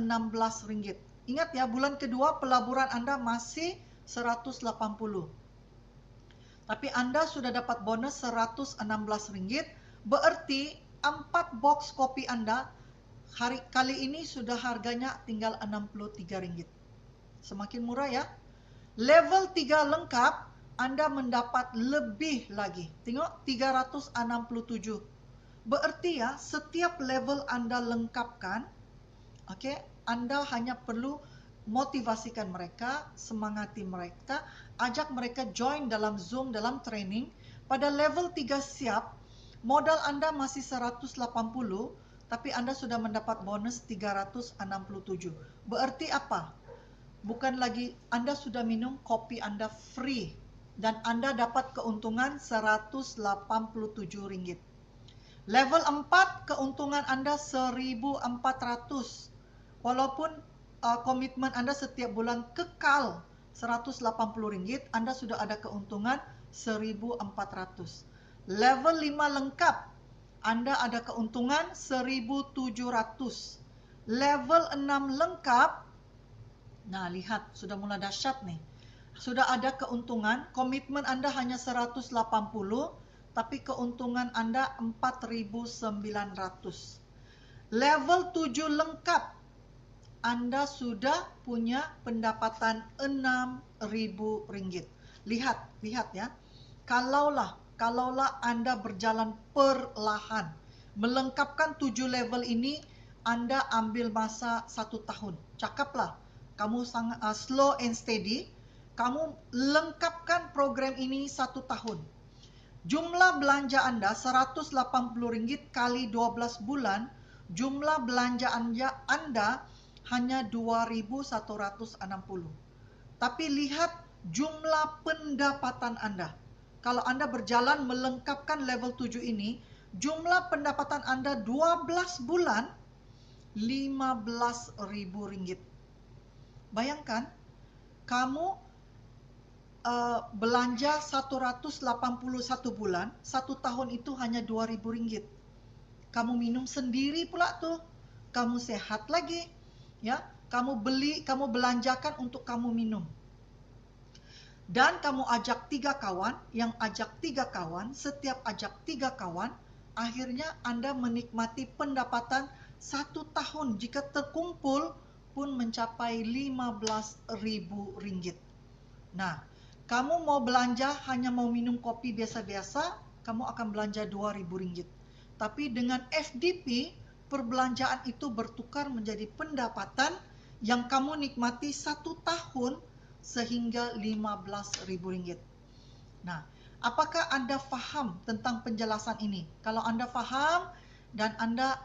Ingat ya, bulan kedua pelaburan Anda masih 180. Tapi Anda sudah dapat bonus Rp116, berarti 4 box kopi Anda kali ini sudah harganya tinggal Rp63. Semakin murah ya. Level 3 lengkap, Anda mendapat lebih lagi. Tengok, 367. Berarti ya, setiap level Anda lengkapkan, oke, Anda hanya perlu motivasikan mereka, semangati mereka, ajak mereka join dalam Zoom, dalam training. Pada level 3 siap, modal Anda masih 180, tapi Anda sudah mendapat bonus 367. Berarti apa? Bukan lagi Anda sudah minum kopi Anda free, dan Anda dapat keuntungan Rp187. Level 4, keuntungan Anda 1.400. Walaupun komitmen Anda setiap bulan kekal Rp180, Anda sudah ada keuntungan 1.400. Level 5 lengkap, Anda ada keuntungan 1.700. Level 6 lengkap, nah lihat, sudah mulai dahsyat nih. Sudah ada keuntungan, komitmen Anda hanya 180, tapi keuntungan Anda 4.900. Level 7 lengkap, Anda sudah punya pendapatan Rp6.000. Lihat ya. Kalaulah Anda berjalan perlahan, melengkapkan 7 level ini, Anda ambil masa 1 tahun. Cakaplah, kamu sangat slow and steady, kamu lengkapkan program ini 1 tahun. Jumlah belanja Anda Rp180 kali 12 bulan, jumlah belanja Anda hanya 2.160. Tapi lihat jumlah pendapatan Anda. Kalau Anda berjalan melengkapkan level 7 ini, jumlah pendapatan Anda 12 bulan Rp15.000. Bayangkan, kamu belanja 181 bulan, 1 tahun itu hanya Rp2.000. Kamu minum sendiri pula tuh, kamu sehat lagi, ya. Kamu belanjakan untuk kamu minum. Dan kamu ajak 3 kawan, yang ajak 3 kawan, setiap ajak 3 kawan, akhirnya Anda menikmati pendapatan 1 tahun jika terkumpul pun mencapai Rp15.000. Nah, kamu mau belanja hanya mau minum kopi biasa-biasa, kamu akan belanja Rp2.000. Tapi dengan FDP, perbelanjaan itu bertukar menjadi pendapatan yang kamu nikmati 1 tahun sehingga Rp15.000. Nah, apakah Anda faham tentang penjelasan ini? Kalau Anda faham dan Anda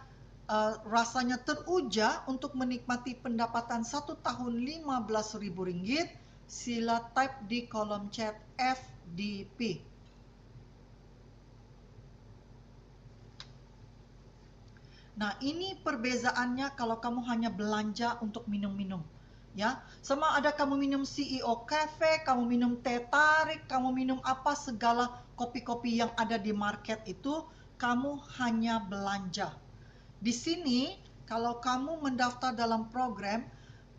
rasanya teruja untuk menikmati pendapatan 1 tahun Rp15.000, sila type di kolom chat FDP. Nah, ini perbezaannya kalau kamu hanya belanja untuk minum-minum. Ya, sama ada kamu minum CEO Cafe, kamu minum teh tarik, kamu minum apa segala kopi-kopi yang ada di market itu, kamu hanya belanja. Di sini, kalau kamu mendaftar dalam program,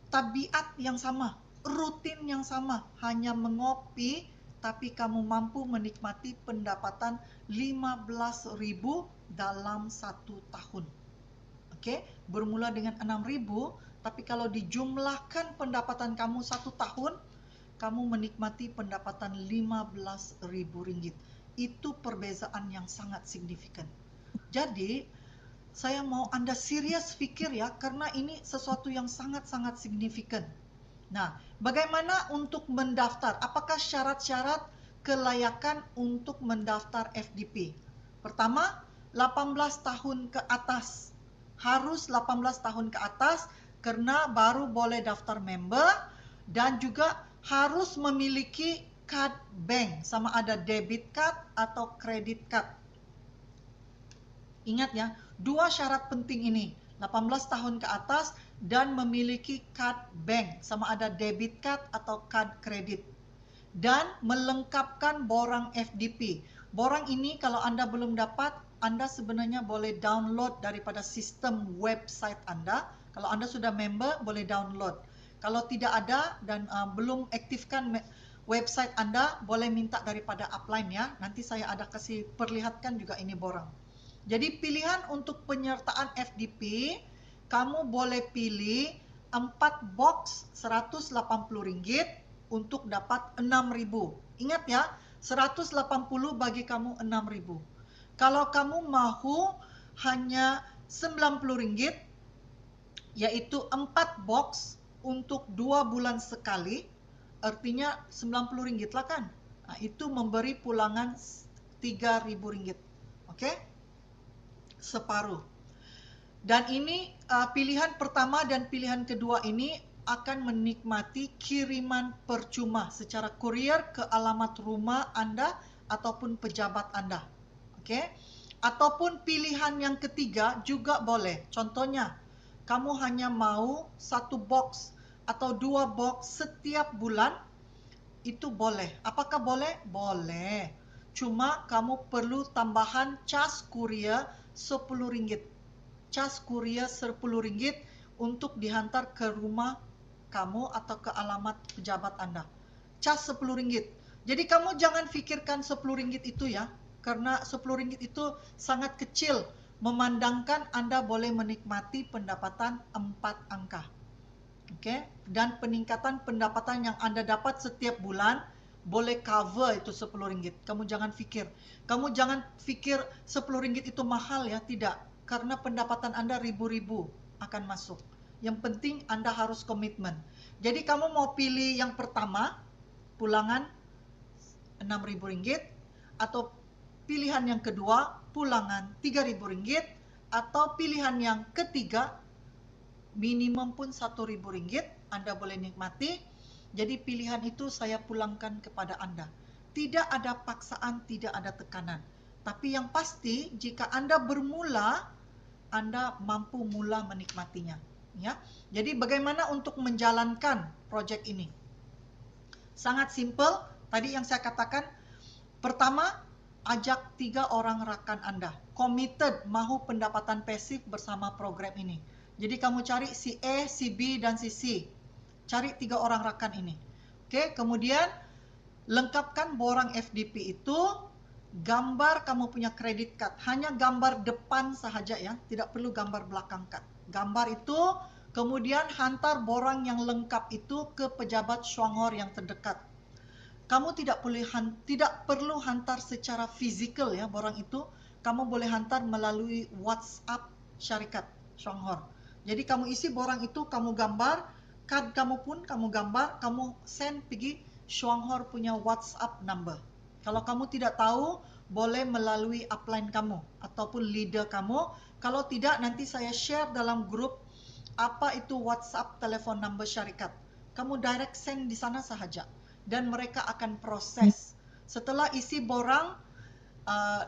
tabiat yang sama, rutin yang sama, hanya mengopi, tapi kamu mampu menikmati pendapatan 15.000 dalam 1 tahun. Oke, bermula dengan 6.000, tapi kalau dijumlahkan pendapatan kamu 1 tahun, kamu menikmati pendapatan 15.000 ringgit. Itu perbezaan yang sangat signifikan. Jadi, saya mau Anda serius pikir ya, karena ini sesuatu yang sangat-sangat signifikan. Nah, bagaimana untuk mendaftar? Apakah syarat-syarat kelayakan untuk mendaftar FDP? Pertama, 18 tahun ke atas. Harus 18 tahun ke atas karena baru boleh daftar member, dan juga harus memiliki kad bank, sama ada debit card atau credit card. Ingat ya, 2 syarat penting ini, 18 tahun ke atas dan memiliki kad bank, sama ada debit card atau kad kredit. Dan melengkapkan borang FDP. Borang ini kalau Anda belum dapat, Anda sebenarnya boleh download daripada sistem website Anda. Kalau Anda sudah member, boleh download. Kalau tidak ada dan belum aktifkan website Anda, boleh minta daripada upline ya. Nanti saya ada kasih perlihatkan juga ini borang. Jadi pilihan untuk penyertaan FDP, kamu boleh pilih 4 box Rp180 untuk dapat 6.000. Ingat ya, 180 bagi kamu 6.000. Kalau kamu mahu hanya Rp90, yaitu 4 box untuk 2 bulan sekali, artinya Rp90 lah kan. Nah, itu memberi pulangan Rp3.000. Oke? Separuh. Dan ini pilihan pertama dan pilihan kedua ini akan menikmati kiriman percuma secara kurier ke alamat rumah Anda ataupun pejabat Anda. Oke? Ataupun pilihan yang ketiga juga boleh. Contohnya, kamu hanya mau 1 box atau 2 box setiap bulan, itu boleh. Apakah boleh? Boleh. Cuma kamu perlu tambahan cas kurier Rp10. Cas kurier Rp10 untuk dihantar ke rumah kamu atau ke alamat pejabat Anda. Cas Rp10. Jadi kamu jangan fikirkan Rp10 itu ya, karena Rp10 itu sangat kecil memandangkan Anda boleh menikmati pendapatan 4 angka. Oke, dan peningkatan pendapatan yang Anda dapat setiap bulan boleh cover itu Rp10. Kamu jangan fikir. Kamu jangan fikir Rp10 itu mahal ya, tidak. Karena pendapatan Anda ribu-ribu akan masuk. Yang penting Anda harus komitmen. Jadi kamu mau pilih yang pertama, pulangan Rp6.000, atau pilihan yang kedua, pulangan Rp3.000, atau pilihan yang ketiga, minimum pun Rp1.000 Anda boleh nikmati. Jadi pilihan itu saya pulangkan kepada Anda. Tidak ada paksaan, tidak ada tekanan. Tapi yang pasti jika Anda bermula, Anda mampu mula menikmatinya. Ya. Jadi bagaimana untuk menjalankan proyek ini? Sangat simple. Tadi yang saya katakan, pertama, ajak 3 orang rakan Anda. Committed, mahu pendapatan pasif bersama program ini. Jadi kamu cari si A, si B, dan si C. Cari 3 orang rakan ini. Oke, kemudian lengkapkan borang FDP itu, gambar kamu punya credit card. Hanya gambar depan sahaja ya, tidak perlu gambar belakang card. Gambar itu, kemudian hantar borang yang lengkap itu ke pejabat Shwanghor yang terdekat. Kamu tidak perlu hantar secara fizikal ya borang itu. Kamu boleh hantar melalui WhatsApp syarikat Shwanghor. Jadi kamu isi borang itu, kamu gambar, kad kamu pun kamu gambar, kamu send pergi Shwanghor punya WhatsApp number. Kalau kamu tidak tahu, boleh melalui upline kamu ataupun leader kamu. Kalau tidak, nanti saya share dalam grup apa itu WhatsApp telefon number syarikat. Kamu direct send di sana sahaja. Dan mereka akan proses. Setelah isi borang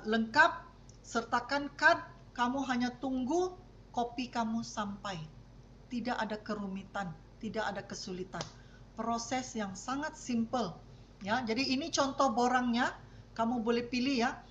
lengkap, sertakan kad, kamu hanya tunggu kopi kamu sampai. Tidak ada kerumitan, tidak ada kesulitan. Proses yang sangat simple. Ya, jadi ini contoh borangnya, kamu boleh pilih ya.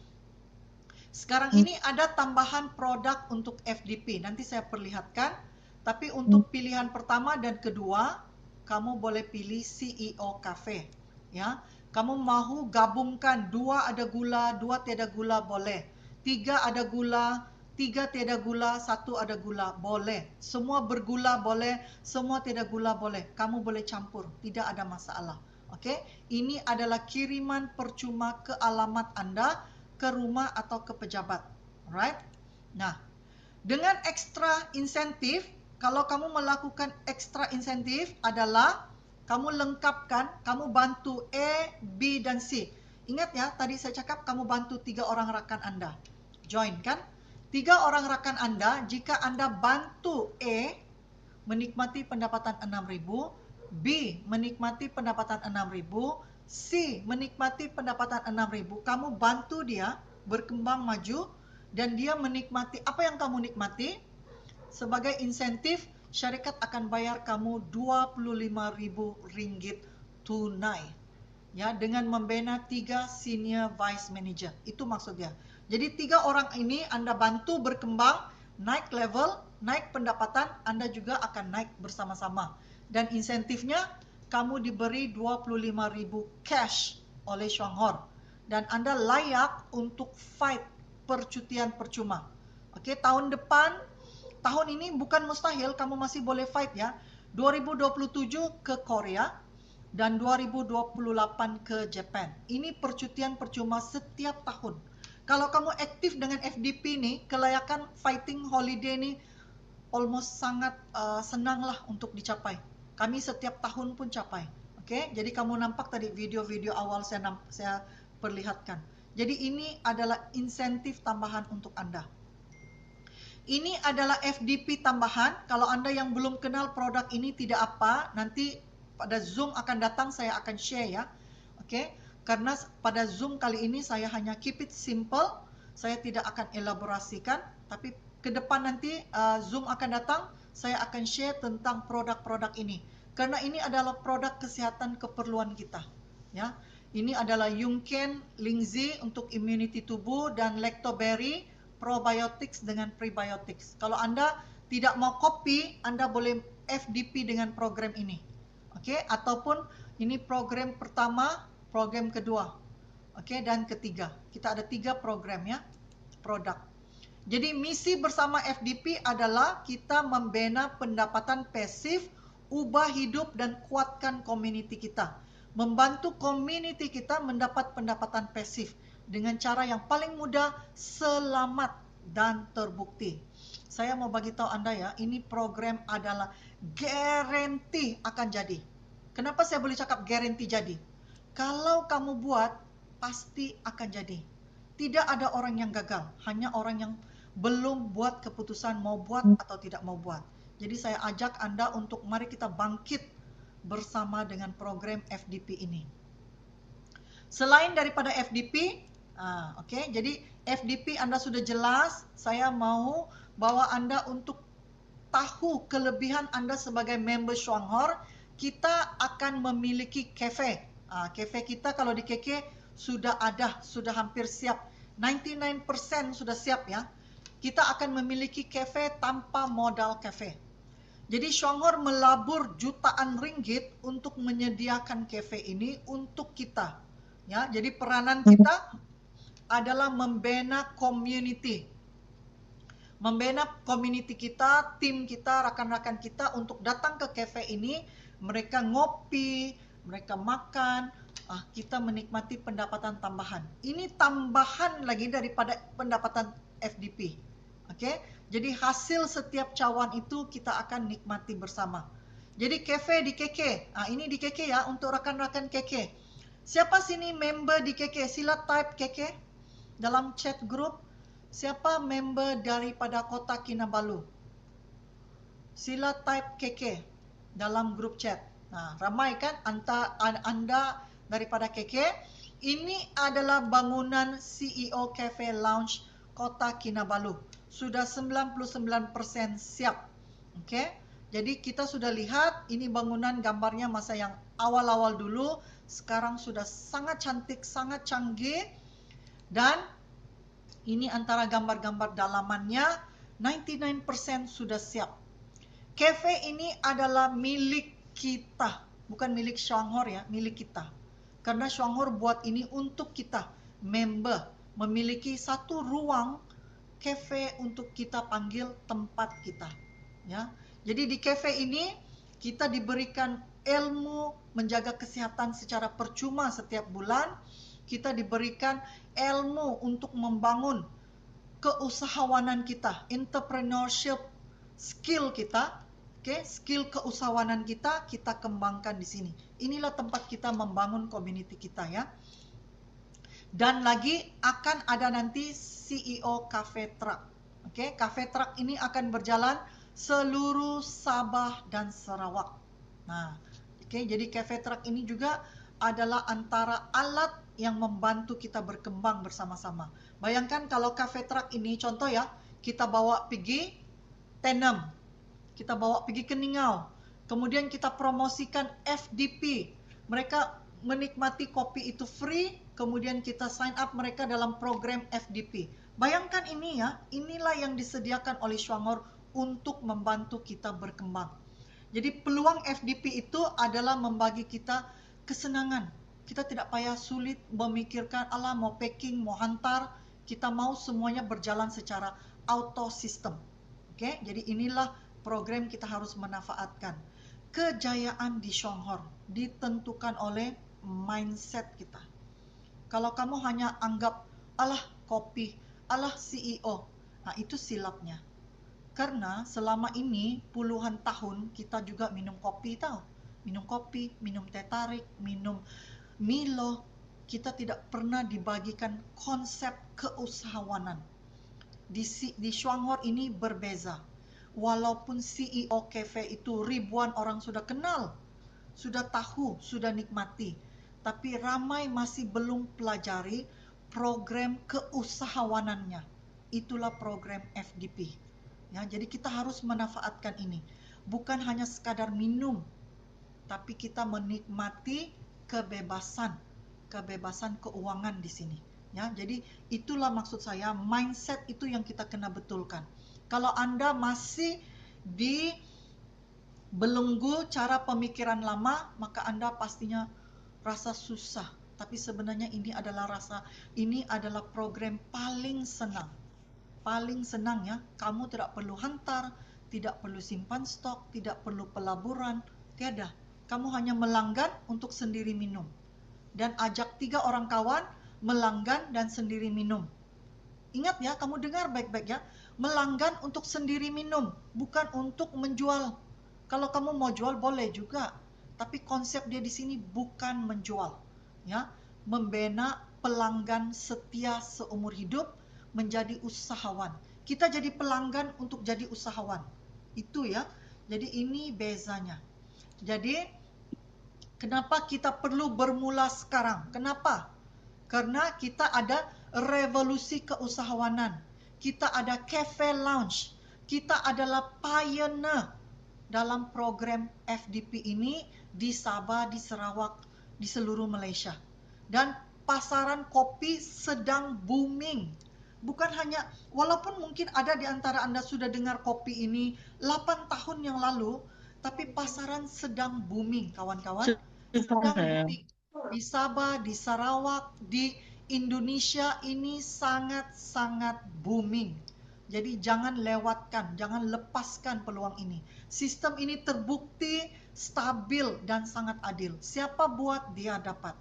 Sekarang ini ada tambahan produk untuk FDP. Nanti saya perlihatkan. Tapi untuk pilihan pertama dan kedua, kamu boleh pilih CEO Cafe. Ya, kamu mahu gabungkan 2 ada gula, 2 tiada gula, boleh. 3 ada gula, 3 tiada gula, 1 ada gula, boleh. Semua bergula boleh, semua tiada gula boleh. Kamu boleh campur, tidak ada masalah. Okey, ini adalah kiriman percuma ke alamat Anda, ke rumah atau ke pejabat. Alright? Nah, dengan ekstra insentif, kalau kamu melakukan ekstra insentif adalah kamu lengkapkan, kamu bantu A, B dan C. Ingat ya, tadi saya cakap kamu bantu 3 orang rakan Anda. Join kan? 3 orang rakan Anda, jika Anda bantu A menikmati pendapatan 6.000, B menikmati pendapatan 6.000, C menikmati pendapatan 6.000, kamu bantu dia berkembang maju dan dia menikmati apa yang kamu nikmati. Sebagai insentif, syarikat akan bayar kamu RM25.000 tunai. Ya, dengan membina 3 senior vice manager. Itu maksudnya. Jadi 3 orang ini Anda bantu berkembang, naik level, naik pendapatan, Anda juga akan naik bersama-sama. Dan insentifnya, kamu diberi RM25.000 cash oleh Shuanghor. Dan Anda layak untuk fight percutian percuma. Okey, tahun depan, tahun ini bukan mustahil, kamu masih boleh fight ya. 2027 ke Korea dan 2028 ke Jepun. Ini percutian percuma setiap tahun. Kalau kamu aktif dengan FDP ni, kelayakan fighting holiday ni almost sangat senanglah untuk dicapai. Kami setiap tahun pun capai. Okey, jadi kamu nampak tadi video-video awal saya perlihatkan. Jadi ini adalah insentif tambahan untuk Anda. Ini adalah FDP tambahan. Kalau Anda yang belum kenal produk ini tidak apa, nanti pada Zoom akan datang saya akan share ya. Okey, karena pada Zoom kali ini saya hanya keep it simple. Saya tidak akan elaborasikan, tapi ke depan nanti Zoom akan datang, saya akan share tentang produk-produk ini. Karena ini adalah produk kesihatan keperluan kita, ya. Ini adalah Yungken Lingzi untuk immunity tubuh dan Lactoberry probiotics dengan prebiotics. Kalau Anda tidak mau kopi, Anda boleh FDP dengan program ini. Okey, ataupun ini program pertama, program kedua. Okey, dan ketiga. Kita ada 3 program ya, produk. Jadi misi bersama FDP adalah kita membina pendapatan pasif, ubah hidup dan kuatkan komuniti kita. Membantu komuniti kita mendapat pendapatan pasif dengan cara yang paling mudah, selamat dan terbukti. Saya mau bagi tahu Anda ya, ini program adalah garanti akan jadi. Kenapa saya boleh cakap garanti jadi? Kalau kamu buat, pasti akan jadi. Tidak ada orang yang gagal, hanya orang yang belum buat keputusan mau buat atau tidak mau buat. Jadi saya ajak Anda untuk mari kita bangkit bersama dengan program FDP ini. Selain daripada FDP, okey, jadi FDP Anda sudah jelas. Saya mau bawa Anda untuk tahu kelebihan Anda sebagai member Shuanghor. Kita akan memiliki kafe. Kafe kita kalau di KK sudah ada, sudah hampir siap. 99% sudah siap ya. Kita akan memiliki kafe tanpa modal kafe. Jadi Shuanghor melabur jutaan ringgit untuk menyediakan kafe ini untuk kita. Ya, jadi peranan kita adalah membina community. Membina community kita, tim kita, rakan-rakan kita untuk datang ke kafe ini. Mereka ngopi, mereka makan, kita menikmati pendapatan tambahan. Ini tambahan lagi daripada pendapatan FDP. Okey, jadi hasil setiap cawan itu kita akan nikmati bersama. Jadi kafe di KK, ini di KK ya untuk rakan-rakan KK. Siapa sini member di KK? Sila type KK dalam chat group. Siapa member daripada Kota Kinabalu? Sila type KK dalam grup chat. Ramai kan anda daripada KK. Ini adalah bangunan CEO Cafe Lounge Kota Kinabalu. Sudah 99% siap. Okey. Jadi kita sudah lihat ini bangunan gambarnya masa yang awal-awal dulu. Sekarang sudah sangat cantik, sangat canggih. Dan ini antara gambar-gambar dalamannya, 99% sudah siap. Cafe ini adalah milik kita, bukan milik Shuanghor ya, milik kita. Karena Shuanghor buat ini untuk kita, member, memiliki satu ruang cafe untuk kita panggil tempat kita. Ya, jadi di cafe ini kita diberikan ilmu menjaga kesehatan secara percuma setiap bulan. Kita diberikan ilmu untuk membangun keusahawanan kita, entrepreneurship skill kita, skill keusahawanan kita kembangkan di sini. Inilah tempat kita membangun community kita ya. Dan lagi akan ada nanti CEO Cafe Truck. Cafe Truck ini akan berjalan seluruh Sabah dan Sarawak. Nah, jadi Cafe Truck ini juga adalah antara alat yang membantu kita berkembang bersama-sama. Bayangkan kalau Cafe Truck ini, contoh ya, kita bawa pergi Tenem, kita bawa pergi ke Ningau, kemudian kita promosikan FDP, mereka menikmati kopi itu free, kemudian kita sign up mereka dalam program FDP. Bayangkan ini ya, inilah yang disediakan oleh Shuanghor untuk membantu kita berkembang. Jadi peluang FDP itu adalah membagi kita kesenangan. Kita tidak payah sulit memikirkan, alah mau packing, mau hantar, kita mau semuanya berjalan secara auto system. Jadi inilah program kita harus manfaatkan. Kejayaan di Shuanghor ditentukan oleh mindset kita. Kalau kamu hanya anggap, alah kopi, alah CEO, nah itu silapnya. Karena selama ini puluhan tahun kita juga minum kopi tahu. Minum kopi, minum teh tarik, minum Milo. Kita tidak pernah dibagikan konsep keusahawanan. Di Shuanghor ini berbeza. Walaupun CEO cafe itu ribuan orang sudah kenal, sudah tahu, sudah nikmati, tapi ramai masih belum pelajari program keusahawanannya. Itulah program FDP. Ya, jadi kita harus memanfaatkan ini. Bukan hanya sekadar minum, tapi kita menikmati kebebasan keuangan di sini. Ya, jadi itulah maksud saya, mindset itu yang kita kena betulkan. Kalau Anda masih di belenggu cara pemikiran lama, maka Anda pastinya rasa susah. Tapi sebenarnya ini adalah program paling senang. Paling senang ya, kamu tidak perlu hantar, tidak perlu simpan stok, tidak perlu pelaburan, tiada. Kamu hanya melanggan untuk sendiri minum. Dan ajak 3 orang kawan, melanggan dan sendiri minum. Ingat ya, kamu dengar baik-baik ya, melanggan untuk sendiri minum, bukan untuk menjual. Kalau kamu mau jual boleh juga, tapi konsep dia di sini bukan menjual, ya, membina pelanggan setia seumur hidup menjadi usahawan. Kita jadi pelanggan untuk jadi usahawan. Itu ya. Jadi ini bezanya. Jadi kenapa kita perlu bermula sekarang? Kenapa? Karena kita ada revolusi keusahawanan. Kita ada cafe lounge. Kita adalah pioneer dalam program FDP ini di Sabah, di Sarawak, di seluruh Malaysia. Dan pasaran kopi sedang booming. Bukan hanya, walaupun mungkin ada di antara Anda sudah dengar kopi ini 8 tahun yang lalu, tapi pasaran sedang booming, kawan-kawan. Sedang booming. Di Sabah, di Sarawak, di Indonesia ini sangat-sangat booming. Jadi jangan lewatkan, jangan lepaskan peluang ini. Sistem ini terbukti stabil dan sangat adil. Siapa buat, dia dapat.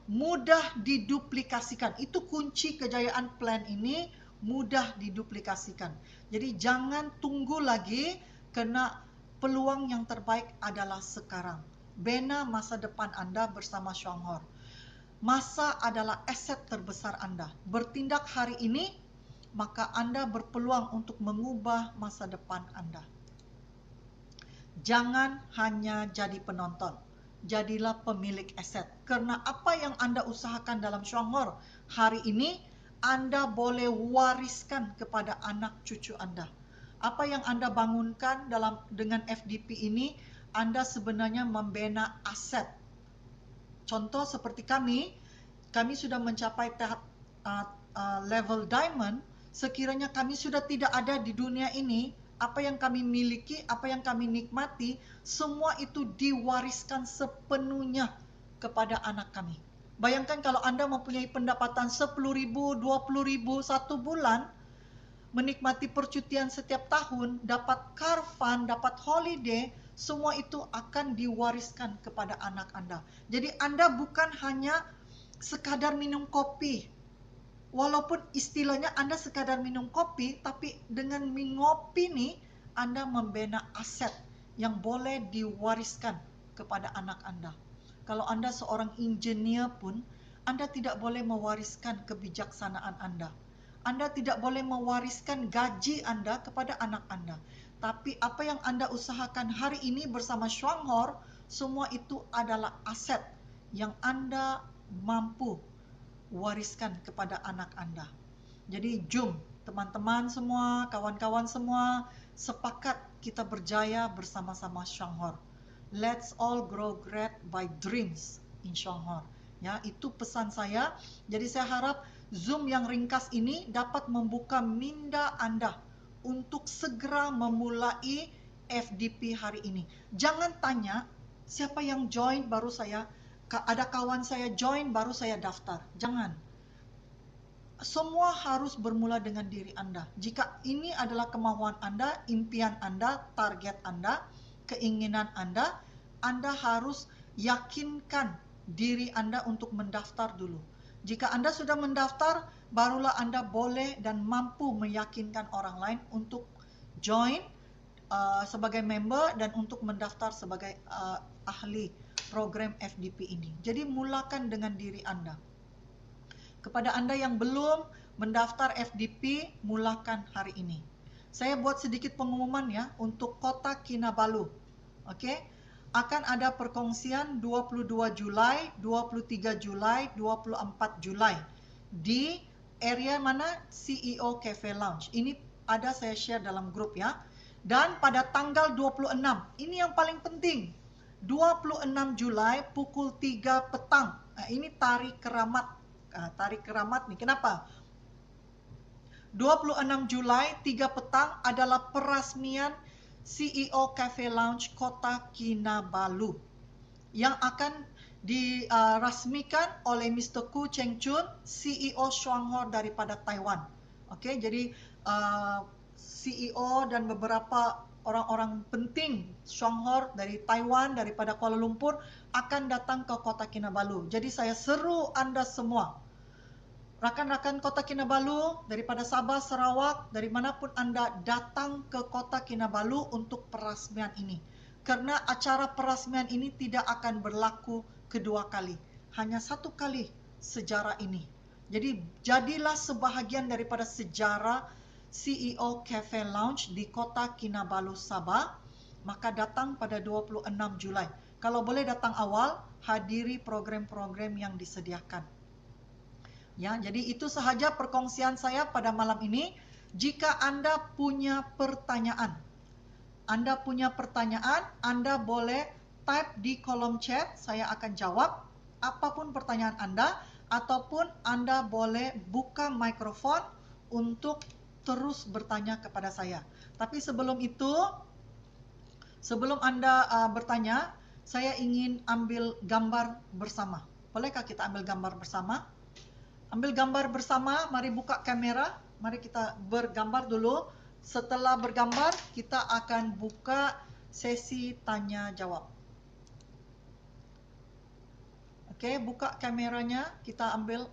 Mudah diduplikasikan. Itu kunci kejayaan plan ini, mudah diduplikasikan. Jadi jangan tunggu lagi, karena peluang yang terbaik adalah sekarang. Bina masa depan Anda bersama Shuanghor. Masa adalah aset terbesar Anda. Bertindak hari ini, maka Anda berpeluang untuk mengubah masa depan Anda. Jangan hanya jadi penonton. Jadilah pemilik aset. Karena apa yang Anda usahakan dalam Shuanghor hari ini, Anda boleh wariskan kepada anak cucu Anda. Apa yang Anda bangunkan dengan FDP ini, Anda sebenarnya membina aset. Contoh seperti kami sudah mencapai tahap level diamond. Sekiranya kami sudah tidak ada di dunia ini, apa yang kami miliki, apa yang kami nikmati, semua itu diwariskan sepenuhnya kepada anak kami. Bayangkan kalau Anda mempunyai pendapatan 10.000, 20.000 satu bulan, menikmati percutian setiap tahun, dapat car fund, dapat holiday, semua itu akan diwariskan kepada anak Anda. Jadi Anda bukan hanya sekadar minum kopi. Walaupun istilahnya Anda sekadar minum kopi, tapi dengan mengopi nih, Anda membina aset yang boleh diwariskan kepada anak Anda. Kalau Anda seorang engineer pun, Anda tidak boleh mewariskan kebijaksanaan Anda. Anda tidak boleh mewariskan gaji Anda kepada anak Anda. Tapi apa yang Anda usahakan hari ini bersama Shuanghor, semua itu adalah aset yang Anda mampu wariskan kepada anak Anda. Jadi jom teman-teman semua, kawan-kawan semua, sepakat kita berjaya bersama-sama Shuanghor. Let's all grow great by dreams in Shuanghor. Ya, itu pesan saya. Jadi saya harap Zoom yang ringkas ini dapat membuka minda Anda untuk segera memulai FDP hari ini. Jangan tanya siapa yang join baru saya, ada kawan saya join baru saya daftar. Jangan. Semua harus bermula dengan diri Anda. Jika ini adalah kemauan Anda, impian Anda, target Anda, keinginan Anda, Anda harus yakinkan diri Anda untuk mendaftar dulu. Jika Anda sudah mendaftar, barulah Anda boleh dan mampu meyakinkan orang lain untuk join sebagai member dan untuk mendaftar sebagai ahli program FDP ini. Jadi mulakan dengan diri Anda. Kepada Anda yang belum mendaftar FDP, mulakan hari ini. Saya buat sedikit pengumuman ya untuk Kota Kinabalu. Oke? Akan ada perkongsian 22 Julai, 23 Julai, 24 Julai di area mana? CEO Cafe Lounge. Ini ada saya share dalam grup ya. Dan pada tanggal 26, ini yang paling penting. 26 Julai pukul 3 petang. Nah, ini tari keramat. Tari keramat nih. Kenapa? 26 Julai 3 petang adalah perasmian CEO Cafe Lounge Kota Kinabalu yang akan dirasmikan oleh Mr. Ku Cheng Chun, CEO Shuanghor daripada Taiwan. Oke, jadi CEO dan beberapa orang-orang penting Shuanghor dari Taiwan, daripada Kuala Lumpur akan datang ke Kota Kinabalu. Jadi saya seru Anda semua, rakan-rakan Kota Kinabalu daripada Sabah, Sarawak, dari manapun Anda, datang ke Kota Kinabalu untuk perasmian ini. Karena acara perasmian ini tidak akan berlaku kedua kali. Hanya satu kali sejarah ini. Jadi jadilah sebahagian daripada sejarah CEO Cafe Lounge di Kota Kinabalu, Sabah. Maka datang pada 26 Julai. Kalau boleh datang awal, hadiri program-program yang disediakan. Ya, jadi itu sahaja perkongsian saya pada malam ini. Jika Anda punya pertanyaan, Anda boleh type di kolom chat, saya akan jawab apapun pertanyaan Anda, ataupun Anda boleh buka mikrofon untuk terus bertanya kepada saya. Tapi sebelum itu, sebelum Anda bertanya, saya ingin ambil gambar bersama. Bolehkah kita ambil gambar bersama? Ambil gambar bersama, mari buka kamera, mari kita bergambar dulu. Setelah bergambar, kita akan buka sesi tanya jawab. Oke, buka kameranya, kita ambil